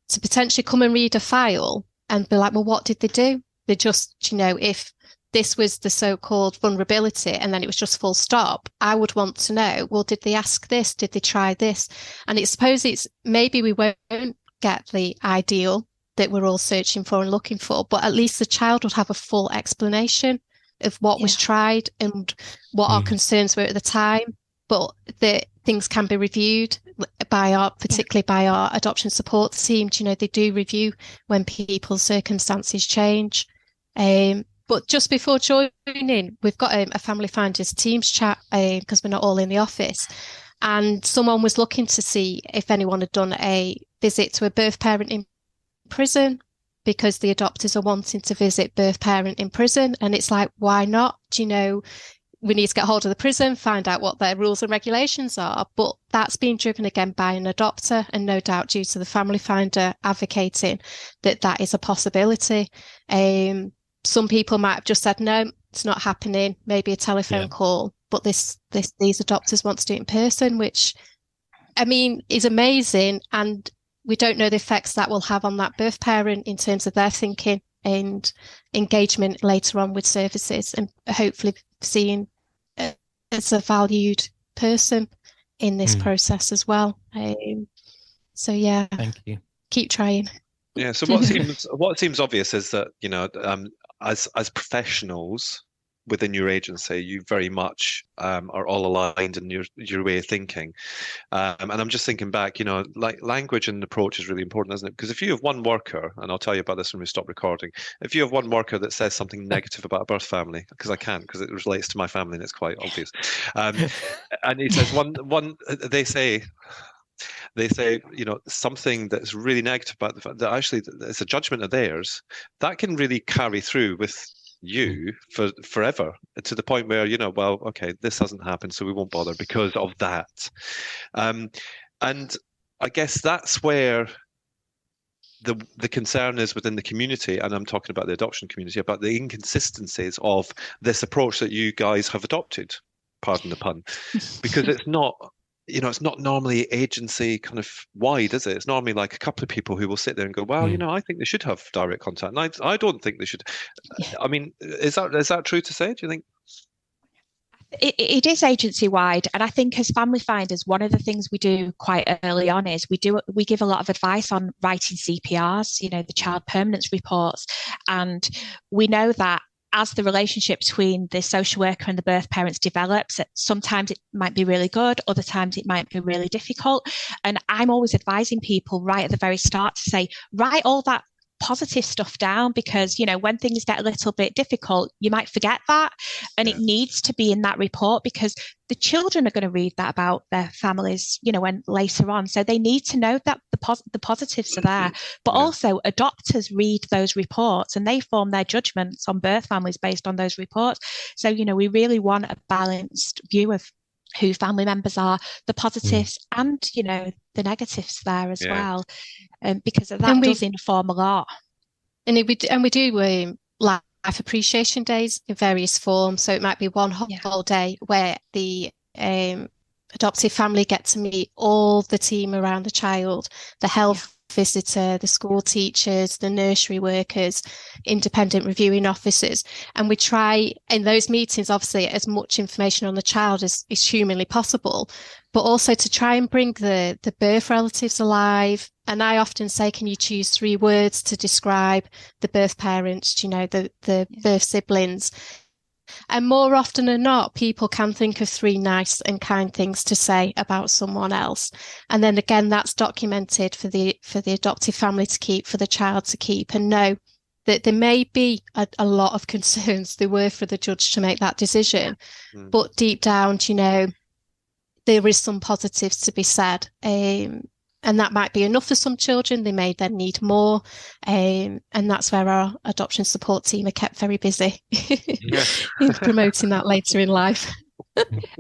to potentially come and read a file and be like, well, what did they do? They just, if this was the so-called vulnerability and then it was just full stop, I would want to know, well, did they ask this? Did they try this? And maybe we won't get the ideal that we're all searching for and looking for, but at least the child would have a full explanation of what was tried and what our concerns were at the time. But the things can be reviewed particularly by our adoption support team. They do review when people's circumstances change. But just before joining, we've got a family finders teams chat because we're not all in the office. And someone was looking to see if anyone had done a visit to a birth parent in prison, because the adopters are wanting to visit birth parent in prison. And it's like, why not? We need to get hold of the prison, find out what their rules and regulations are. But that's being driven again by an adopter, and no doubt due to the family finder advocating that is a possibility. Some people might have just said, no, it's not happening, maybe a telephone call, but these adopters want to do it in person, which, is amazing. And we don't know the effects that will have on that birth parent in terms of their thinking and engagement later on with services, and hopefully seeing as a valued person in this process as well. So yeah, thank you. Keep trying. Yeah. So what seems obvious is that as professionals within your agency, you very much are all aligned in your way of thinking. And I'm just thinking back, like language and approach is really important, isn't it? Because if you have one worker, and I'll tell you about this when we stop recording, if you have one worker that says something negative about a birth family, because I can't, because it relates to my family and it's quite obvious. And he says they say, something that's really negative about the fact that actually it's a judgment of theirs, that can really carry through with you for forever, to the point where, well, okay, this hasn't happened, so we won't bother because of that. And I guess that's where the concern is within the community, and I'm talking about the adoption community, about the inconsistencies of this approach that you guys have adopted, pardon the pun, because it's not normally agency kind of wide, is it? It's normally like a couple of people who will sit there and go, well, I think they should have direct contact. And I don't think they should. Is that true to say? Do you think? It is agency wide, and I think as family finders, one of the things we do quite early on is we give a lot of advice on writing CPRs, the child permanence reports, and we know that as the relationship between the social worker and the birth parents develops, sometimes it might be really good, other times it might be really difficult. And I'm always advising people right at the very start to say, write all that positive stuff down, because when things get a little bit difficult, you might forget that, and it needs to be in that report, because the children are going to read that about their families when later on, so they need to know that the positives are there. But also adopters read those reports and they form their judgments on birth families based on those reports. So we really want a balanced view of who family members are, the positives and the negatives there as well, because that does inform a lot. And we do life appreciation days in various forms. So it might be one whole day where the adoptive family get to meet all the team around the child, the health visitor, the school teachers, the nursery workers, independent reviewing officers. And we try in those meetings, obviously, as much information on the child as is humanly possible, but also to try and bring the birth relatives alive. And I often say, can you choose 3 words to describe the birth parents, the birth siblings? And more often than not, people can think of 3 nice and kind things to say about someone else. And then again, that's documented for the adoptive family to keep, for the child to keep, and know that there may be a lot of concerns. There were for the judge to make that decision, but deep down, you know, there is some positives to be said. And that might be enough for some children. They may then need more. And that's where our adoption support team are kept very busy in promoting that later in life.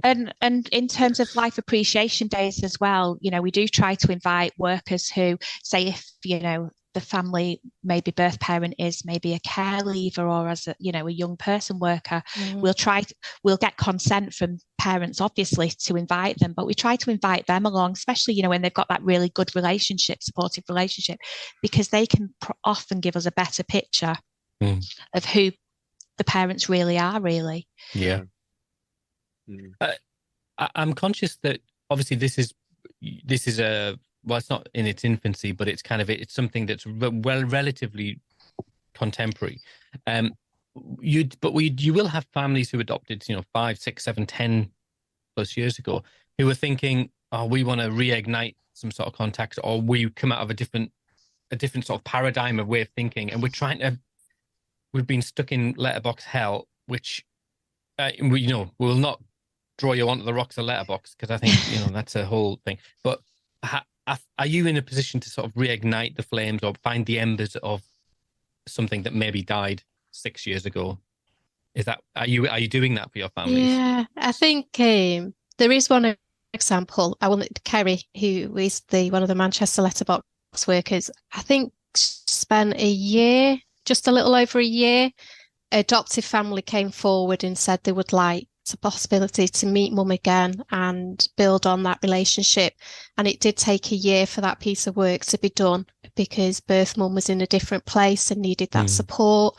And in terms of life appreciation days as well, you know, we do try to invite workers who say, if, you know, the family, maybe birth parent is maybe a care leaver or as a, you know, a young person worker, we'll get consent from parents, obviously, to invite them, but we try to invite them along, especially, you know, when they've got that really good relationship, supportive relationship, because they can often give us a better picture of who the parents really are, really. Yeah. I'm conscious that obviously this is a, well, it's not in its infancy, but it's kind of, it's something that's relatively contemporary. You will have families who adopted, you know, 5, 6, 7, 10 plus years ago, who were thinking, oh, we want to reignite some sort of contact, or we come out of a different sort of paradigm of way of thinking, and we've been stuck in letterbox hell, which we will not draw you onto the rocks of letterbox, because I think, you know, that's a whole thing. But are you in a position to sort of reignite the flames or find the embers of something that maybe died 6 years ago? Are you doing that for your families? Yeah, I think there is one example. Kerry, who is one of the Manchester letterbox workers, I think spent a year, just a little over a year. Adoptive family came forward and said they would like a possibility to meet mum again and build on that relationship. And it did take a year for that piece of work to be done, because birth mum was in a different place and needed that support.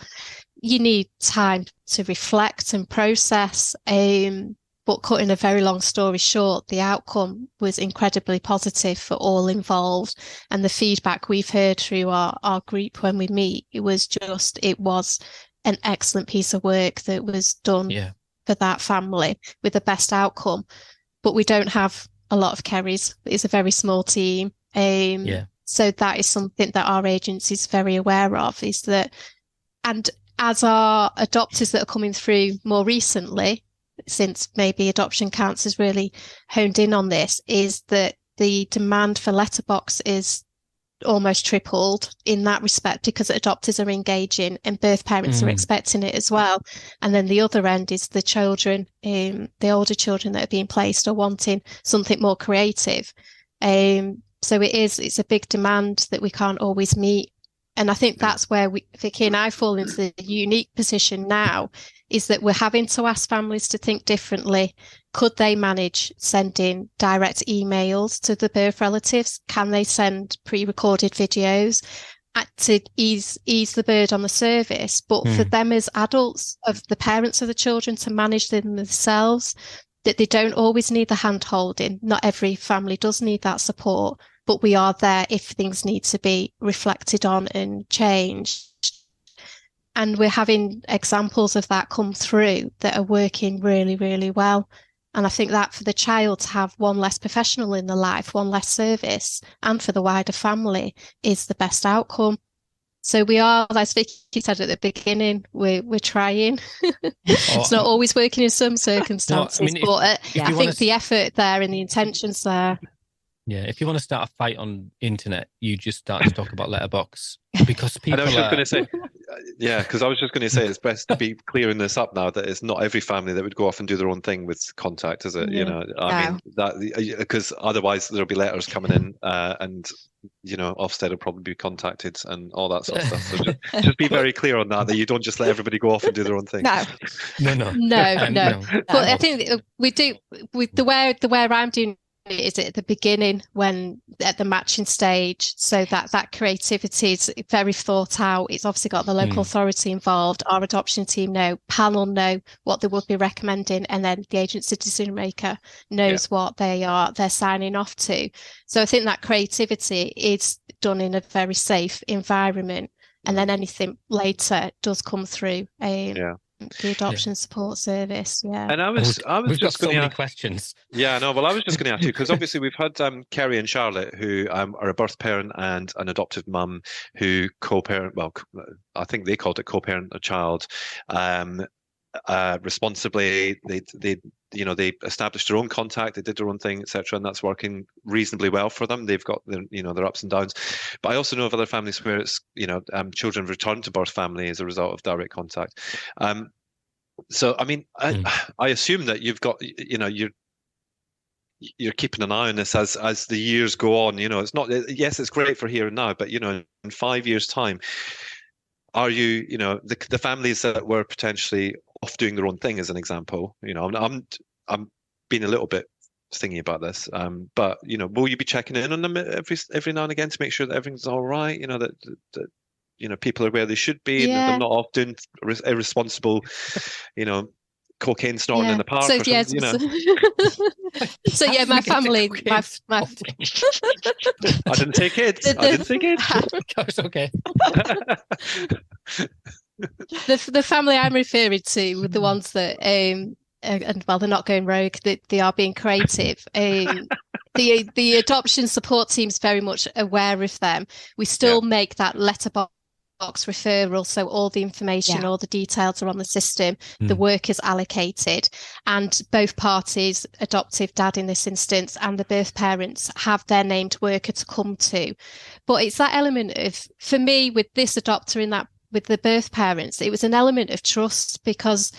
You need time to reflect and process. But cutting a very long story short, the outcome was incredibly positive for all involved. And the feedback we've heard through our group when we meet, it was an excellent piece of work that was done for that family with the best outcome. But we don't have a lot of Kerrys. It's a very small team. So that is something that our agency is very aware of, is that, and as our adopters that are coming through more recently, since maybe Adoption Counts has really honed in on this, is that the demand for letterbox is almost tripled in that respect, because adopters are engaging and birth parents are expecting it as well. And then the other end is the children, the older children that are being placed are wanting something more creative. So it's a big demand that we can't always meet. And I think that's where Vicky and I fall into the unique position now, is that we're having to ask families to think differently. Could they manage sending direct emails to the birth relatives? Can they send pre-recorded videos to ease the burden on the service? But for them as adults, of the parents of the children, to manage them themselves, that they don't always need the hand-holding. Not every family does need that support, but we are there if things need to be reflected on and changed. And we're having examples of that come through that are working really, really well. And I think that for the child to have one less professional in the life, one less service, and for the wider family is the best outcome. So we are, as Vicky said at the beginning, we're trying. It's not always working in some circumstances, but I think the effort there and the intentions there. Yeah, if you want to start a fight on internet, you just start to talk about letterbox, because people. And I was just going to say, because I was just going to say it's best to be clearing this up now, that it's not every family that would go off and do their own thing with contact, is it? You know, I mean that, because otherwise there'll be letters coming in, and you know, Ofsted will probably be contacted and all that sort of stuff. So just be very clear on that you don't just let everybody go off and do their own thing. No. But I think we do. The way I'm doing is at the beginning, when at the matching stage, so that creativity is very thought out. It's obviously got the local authority involved, our adoption team panel know what they would be recommending, and then the agency decision maker knows what they're signing off to. So I think that creativity is done in a very safe environment, and then anything later does come through. the adoption support service. Yeah. And I was We've got just so going many to questions. Yeah, no, well, I was just going to ask you, because obviously we've had Kerry and Charlotte, who are a birth parent and an adoptive mum who co-parent, well, I think they called it co-parent a child, responsibly. They established their own contact, they did their own thing, etc., and that's working reasonably well for them. They've got their ups and downs. But I also know of other families where it's, children return to birth family as a result of direct contact. So, I mean, I assume that you've got, you're keeping an eye on this as the years go on. It's not, yes, it's great for here and now, but, in 5 years' time, are you, the families that were potentially off doing their own thing, as an example, I'm being a little bit thingy about this, but, will you be checking in on them every now and again to make sure that everything's all right? That people are where they should be, and that they're not off doing irresponsible, cocaine snorting in the park. So yeah, so yeah, my family, my I didn't take kids. I didn't take kids. It's okay. The family I'm referring to, the ones that and well, they're not going rogue. They are being creative. The adoption support team's very much aware of them. We still make that letterbox referral, so all the information, all the details are on the system. The work is allocated, and both parties, adoptive dad in this instance and the birth parents, have their named worker to come to. But it's that element of, for me, with this adopter in that, with the birth parents, it was an element of trust, because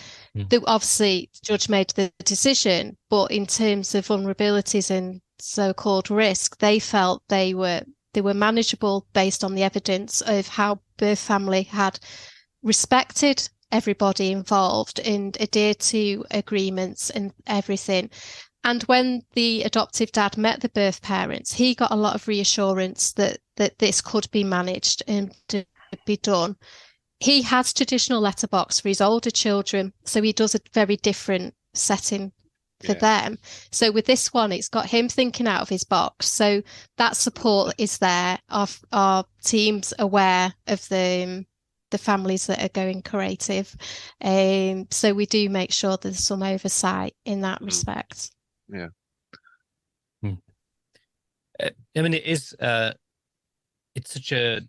obviously the judge made the decision, but in terms of vulnerabilities and so-called risk, they felt they were manageable based on the evidence of how birth family had respected everybody involved and adhered to agreements and everything. And when the adoptive dad met the birth parents, he got a lot of reassurance that this could be managed and to be done. He has traditional letterbox for his older children, so he does a very different setting for them. So with this one, it's got him thinking out of his box. So that support is there. Our team's aware of the families that are going creative. So we do make sure there's some oversight in that respect. Yeah. I mean, it is it's such a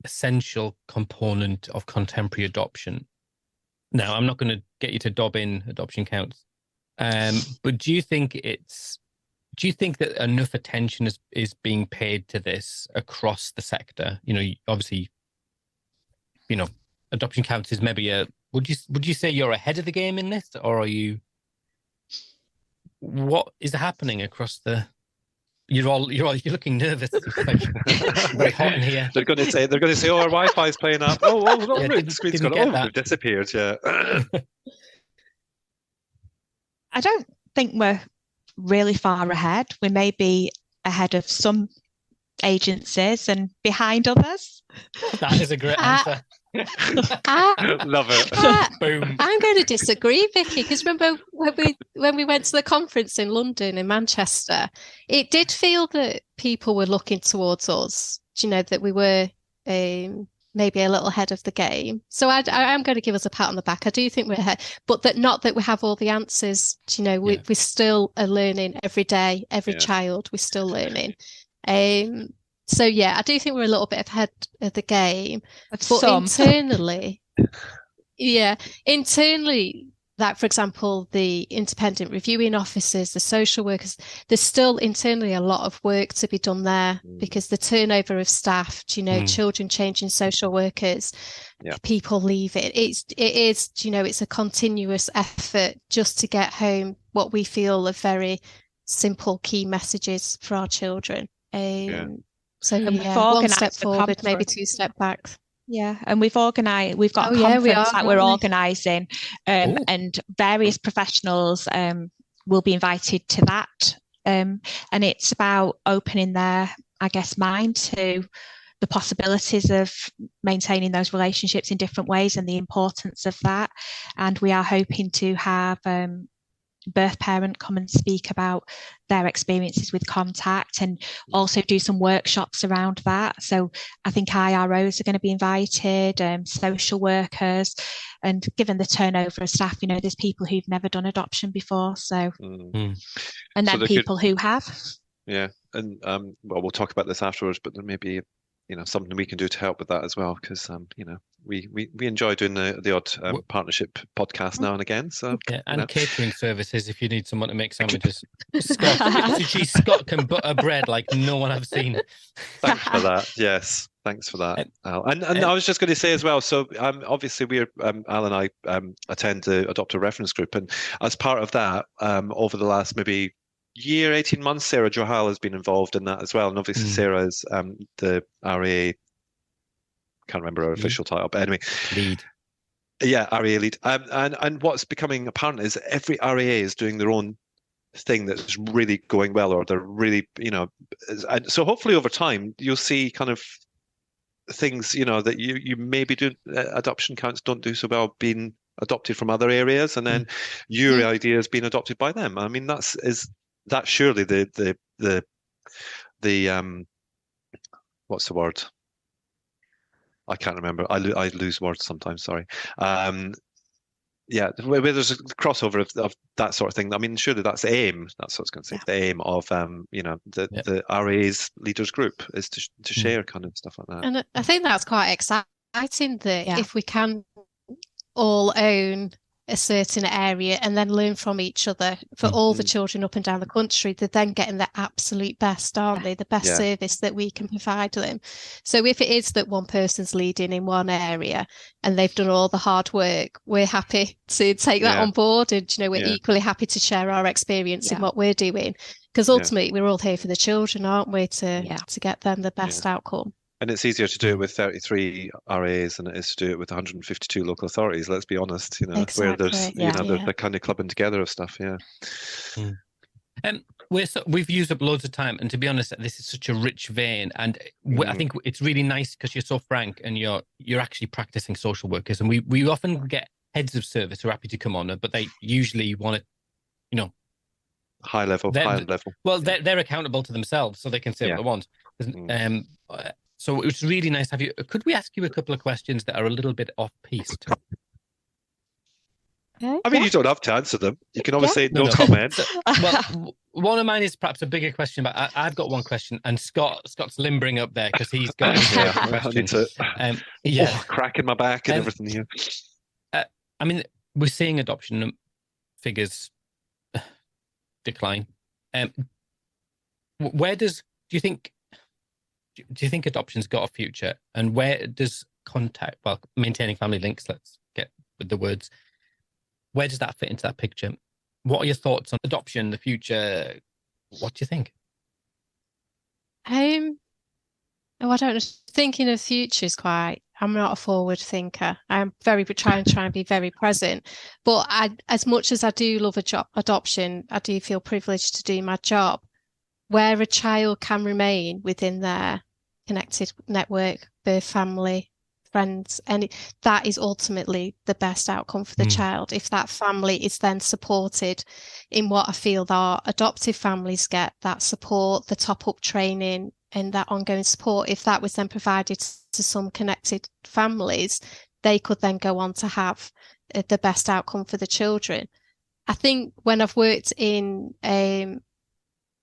essential component of contemporary adoption. Now, I'm not going to get you to dob in adoption counts. But do you think that enough attention is being paid to this across the sector? Obviously, adoption counts is maybe would you say you're ahead of the game in this, or are you? What is happening across the? You're looking nervous. Very hot in here. They're going to say, oh, our Wi-Fi's playing up. Oh, the screen's gone. We've disappeared. Yeah. I don't think we're really far ahead. We may be ahead of some agencies and behind others. That is a great answer. Love it. Boom. I'm going to disagree, Vicky, because remember when we went to the conference in London and Manchester, it did feel that people were looking towards us, that we were maybe a little ahead of the game. So I'm going to give us a pat on the back. I do think we're ahead, but not that we have all the answers. We still are learning every day, every child, we're still learning. So yeah, I do think we're a little bit ahead of the game. But internally, like, for example, the independent reviewing officers, the social workers, there's still internally a lot of work to be done there, because the turnover of staff, children changing social workers, people leave it. It is, it's a continuous effort just to get home what we feel are very simple key messages for our children. So one step forward, maybe 2 steps back. Yeah, and we've got a conference that we're organising, and various professionals will be invited to that, and it's about opening their, mind to the possibilities of maintaining those relationships in different ways and the importance of that. And we are hoping to have birth parent come and speak about their experiences with contact, and also do some workshops around that. So I think IROs are going to be invited, social workers, and given the turnover of staff, there's people who've never done adoption before. So, and then people who have. Yeah, and well, we'll talk about this afterwards, but there may be, something we can do to help with that as well, because we enjoy doing the odd partnership podcast now and again. So and catering services if you need someone to make sandwiches. Scott can butter bread like no one I've seen. Thanks for that. Yes, thanks for that, Al. And I was just going to say as well. So obviously we're Al and I attend the Adopt a Reference Group, and as part of that, over the last maybe year, 18 months, Sarah Johal has been involved in that as well. And obviously Sarah is the RAA, can't remember her official title, but anyway. Lead. Yeah, RAA lead. And what's becoming apparent is every RAA is doing their own thing that's really going well, or they're really, and so hopefully over time you'll see kind of things, that you maybe do, adoption counts don't do so well being adopted from other areas, and then your ideas being adopted by them. I mean, that's surely the what's the word? I can't remember. I lose words sometimes. Sorry. Yeah, where there's a crossover of that sort of thing. I mean, surely that's the aim. That's what I was going to say. The aim of the RA's leaders group is to share kind of stuff like that. And I think that's quite exciting that if we can all own a certain area and then learn from each other for all the children up and down the country, they're then getting the absolute best, aren't they? The best service that we can provide them. So if it is that one person's leading in one area and they've done all the hard work, we're happy to take that on board, and we're equally happy to share our experience in what we're doing, because ultimately we're all here for the children, aren't we, to get them the best outcome. And it's easier to do it with 33 RAs than it is to do it with 152 local authorities. Let's be honest, exactly. where there's the kind of clubbing together of stuff. We've used up loads of time, and to be honest, this is such a rich vein, and I think it's really nice because you're so frank and you're actually practicing social workers, and we often get heads of service who are happy to come on, but they usually want it, high level. Well, they're accountable to themselves, so they can say what they want. So it was really nice to have you. Could we ask you a couple of questions that are a little bit off-piste? I mean, you don't have to answer them. You can always say no comment. Well, one of mine is perhaps a bigger question, but I've got one question, and Scott's limbering up there because he's got a question. Cracking my back and everything here. I mean, we're seeing adoption figures decline. Where do you think adoption's got a future, and where does maintaining family links, let's get with the words, where does that fit into that picture? What are your thoughts on adoption, the future? What do you think? I don't know. Thinking of the future is I'm not a forward thinker. I'm trying to be very present. But as much as I do love adoption, I do feel privileged to do my job. Where a child can remain within their connected network, their family, friends, and that is ultimately the best outcome for the child. If that family is then supported in what I feel our adoptive families get, that support, the top-up training and that ongoing support, if that was then provided to some connected families, they could then go on to have the best outcome for the children. I think when I've worked in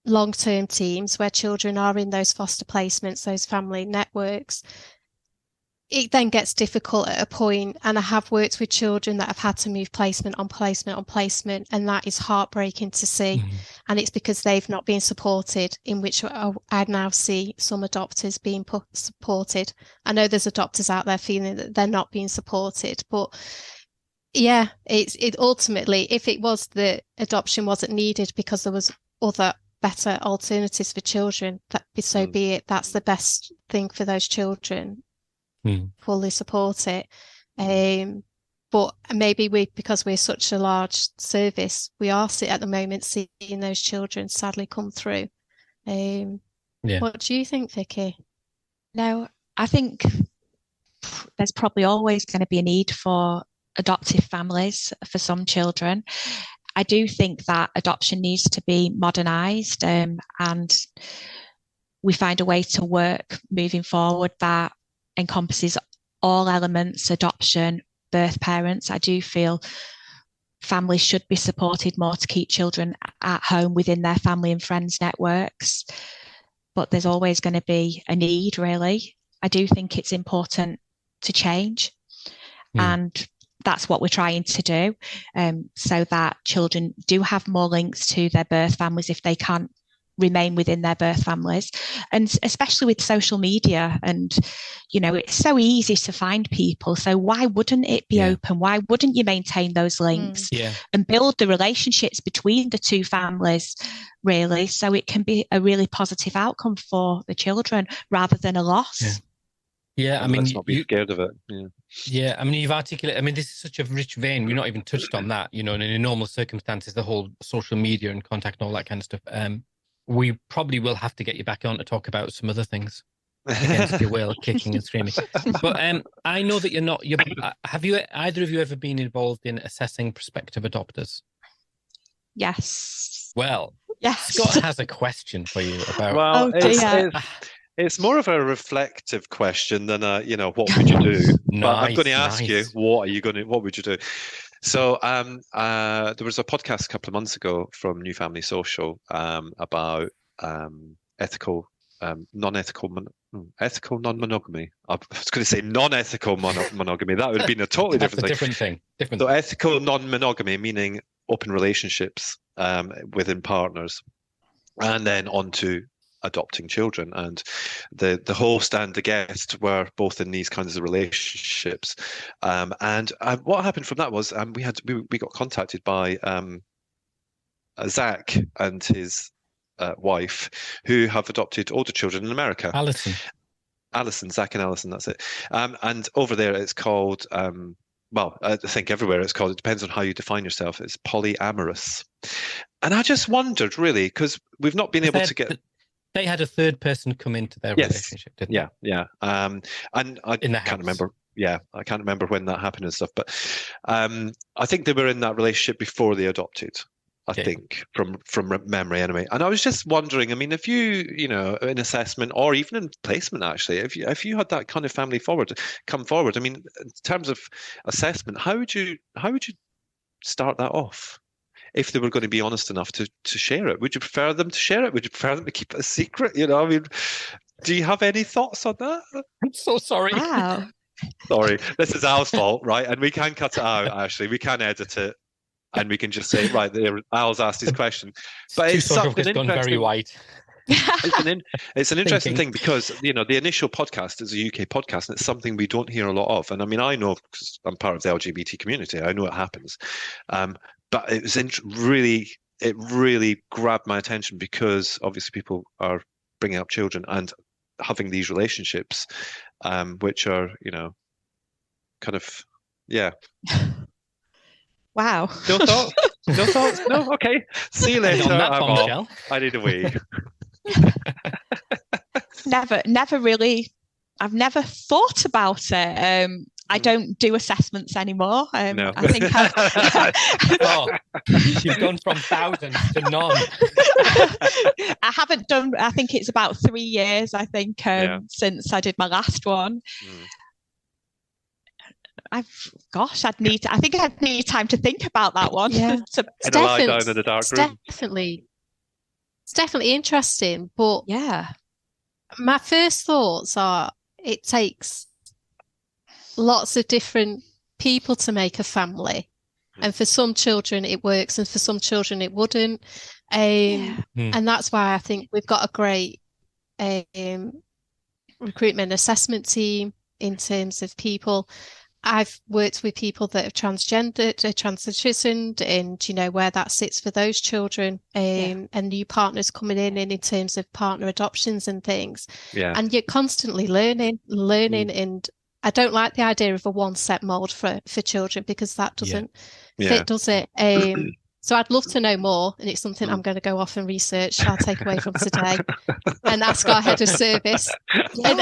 long-term teams where children are in those foster placements, those family networks, it then gets difficult at a point, and I have worked with children that have had to move placement on placement on placement, and that is heartbreaking to see. And it's because they've not been supported, in which I now see some adopters being supported. I know there's adopters out there feeling that they're not being supported, but it ultimately, if it was that adoption wasn't needed because there was other better alternatives for children, so be it. That's the best thing for those children. Fully support it. But maybe because we're such a large service, we are at the moment seeing those children sadly come through. What do you think, Vicky? No, I think there's probably always going to be a need for adoptive families for some children. I do think that adoption needs to be modernised, and we find a way to work moving forward that encompasses all elements: adoption, birth parents. I do feel families should be supported more to keep children at home within their family and friends networks. But there's always going to be a need, really. I do think it's important to change. And that's what we're trying to do, so that children do have more links to their birth families if they can't remain within their birth families. And especially with social media, and it's so easy to find people, so why wouldn't it be open? Why wouldn't you maintain those links and build the relationships between the two families, really, so it can be a really positive outcome for the children rather than a loss? I mean, let's not be scared of it. I mean, you've articulated, I mean, this is such a rich vein. We've not even touched on that, and in normal circumstances, the whole social media and contact and all that kind of stuff. We probably will have to get you back on to talk about some other things against your will, kicking and screaming. But I know that have you, either of you, ever been involved in assessing prospective adopters? Yes. Well, yes. Scott has a question for you about. Well, it's more of a reflective question than what would you do? But I'm going to ask you, what would you do? So there was a podcast a couple of months ago from New Family Social about ethical non-monogamy. I was going to say non-ethical monogamy. That would have been a totally different thing. So ethical non-monogamy, meaning open relationships within partners, and then on to adopting children. And the host and the guest were both in these kinds of relationships. And what happened from that was we got contacted by Zach and his wife, who have adopted older children in America. Alison, Zach and Alison, that's it. And over there it's called, I think everywhere it's called, it depends on how you define yourself, it's polyamorous. And I just wondered, really, because we've not been able to get... They had a third person come into their relationship, didn't they? Yeah. And I can't remember. Yeah, I can't remember when that happened and stuff. But I think they were in that relationship before they adopted. I think from memory anyway. And I was just wondering. I mean, if you in assessment or even in placement, actually, if you had that kind of family come forward. I mean, in terms of assessment, how would you start that off? If they were going to be honest enough to share it, would you prefer them to share it? Would you prefer them to keep it a secret? I mean, do you have any thoughts on that? I'm so sorry. Wow. Sorry, this is Al's fault, right? And we can cut it out, actually. We can edit it, and we can just say, right, there, Al's asked his question. But it's something gone very white. It's an interesting thing because, the initial podcast is a UK podcast, and it's something we don't hear a lot of. And I mean, I know, because I'm part of the LGBT community, I know it happens. But it was really grabbed my attention because obviously people are bringing up children and having these relationships, which are, kind of, Wow. No thoughts? No thoughts? No? Okay. See you later. I need a wee. Never really. I've never thought about it. I don't do assessments anymore. No. I think you've gone from thousands to none. I haven't done. I think it's about 3 years. I think since I did my last one. I think I'd need time to think about that one. Yeah, it's lie down in the dark room. It's definitely interesting, but my first thoughts are it takes lots of different people to make a family, and for some children it works and for some children it wouldn't, and that's why I think we've got a great recruitment assessment team in terms of people. I've worked with people that have transitioned, and where that sits for those children, and new partners coming in terms of partner adoptions and things. And you're constantly learning, and I don't like the idea of a one set mold for children, because that doesn't fit, does it? So I'd love to know more, and it's something I'm going to go off and research. I'll take away from today and ask our head of service. And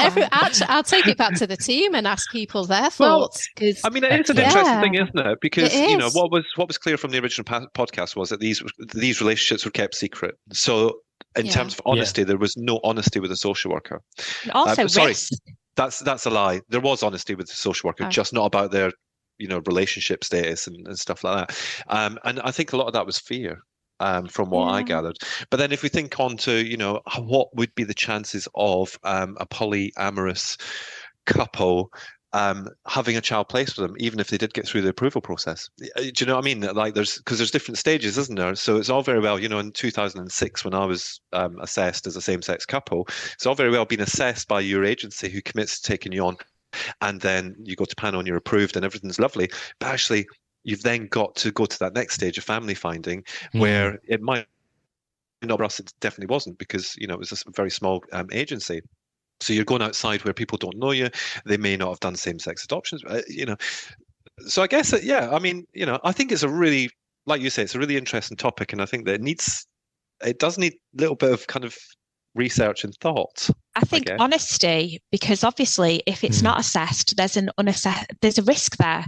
I'll take it back to the team and ask people their thoughts. I mean, it's an interesting thing, isn't it? Because what was clear from the original podcast was that these relationships were kept secret. So in terms of honesty, there was no honesty with the social worker. And also, risk. That's a lie. There was honesty with the social worker, just not about their relationship status and stuff like that. And I think a lot of that was fear, from what I gathered. But then if we think on to, what would be the chances of a polyamorous couple having a child placed with them, even if they did get through the approval process? Do you know what I mean? Like because there's different stages, isn't there? So it's all very well, in 2006 when I was assessed as a same-sex couple, it's all very well being assessed by your agency who commits to taking you on. And then you go to panel and you're approved and everything's lovely. But actually, you've then got to go to that next stage of family finding where it might not, for us, it definitely wasn't, because, it was a very small agency. So you're going outside where people don't know you. They may not have done same-sex adoptions, So I guess that, I mean, I think it's a really, like you say, it's a really interesting topic. And I think that it does need a little bit of kind of research and thought. I think honesty, because obviously if it's not assessed, there's a risk there.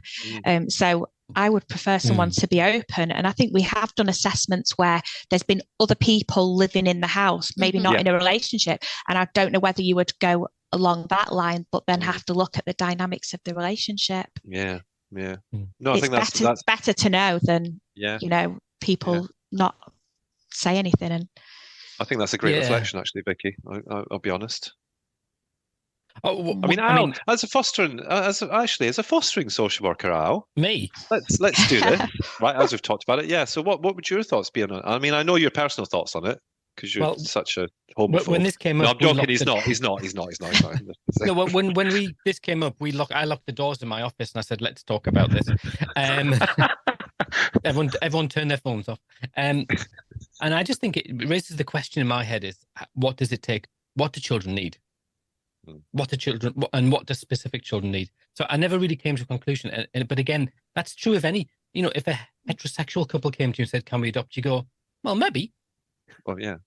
So I would prefer someone to be open. And I think we have done assessments where there's been other people living in the house, maybe not in a relationship. And I don't know whether you would go along that line, but then have to look at the dynamics of the relationship. Yeah. No, I think that's better to know than people not say anything. And I think that's a great reflection, actually, Vicky. I'll be honest. Oh, I mean, as a fostering social worker, Al, me. Let's do this, right? As we've talked about it, yeah. So, what would your thoughts be on it? I mean, I know your personal thoughts on it because you're such a homophobe. When this came up, I'm joking. He's not. No, when this came up, I locked the doors in my office and I said, "Let's talk about this." Everyone turned their phones off. And I just think it raises the question in my head: is what does it take? What do children need? What do specific children need? So I never really came to a conclusion. But again, that's true of any. If a heterosexual couple came to you and said, "Can we adopt?" You go, "Well, maybe." Well, yeah.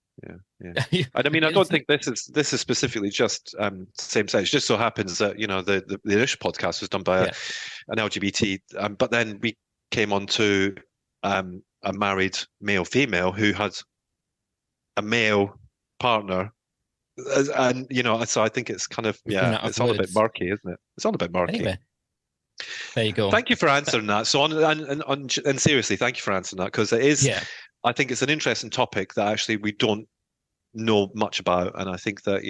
And I mean, I don't think this is specifically just same sex. It just so happens that the initial podcast was done by an LGBT, but then we came on to a married male-female who had a male partner, and so I think it's kind of it's all a bit murky, isn't it? It's all a bit murky. Anyway, there you go. Thank you for answering that. So and seriously, thank you for answering that, because it is. Yeah. I think it's an interesting topic that actually we don't know much about, and I think that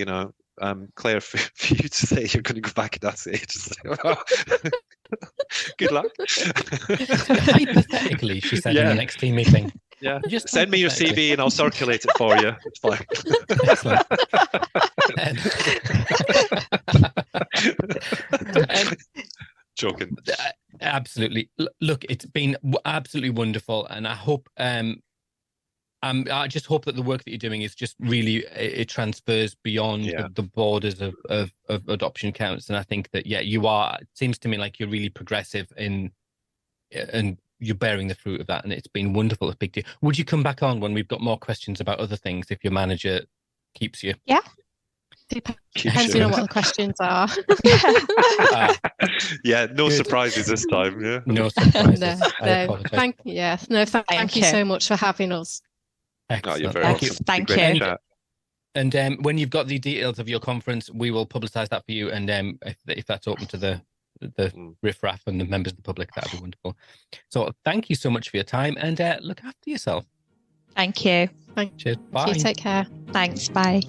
Claire, for you to say you're going to go back at that age, good luck. Hypothetically, she said in the next team meeting. Yeah, just send me your CV and I'll circulate it for you. It's fine. Joking. Absolutely. Look, it's been absolutely wonderful, and I hope. I just hope that the work that you're doing is just really it transfers beyond the borders of adoption counts, and I think that you are. It seems to me like you're really progressive and you're bearing the fruit of that, and it's been wonderful to speak to you. Would you come back on when we've got more questions about other things if your manager keeps you? Yeah. Depends on what the questions are. No surprises this time. Yeah, no surprises. Thank you so much for having us. Excellent. You're very welcome. Thank you. And when you've got the details of your conference, we will publicise that for you. And if that's open to the riffraff and the members of the public, that would be wonderful. So thank you so much for your time, and look after yourself. Thank you. Cheers. Bye. You take care. Thanks. Bye.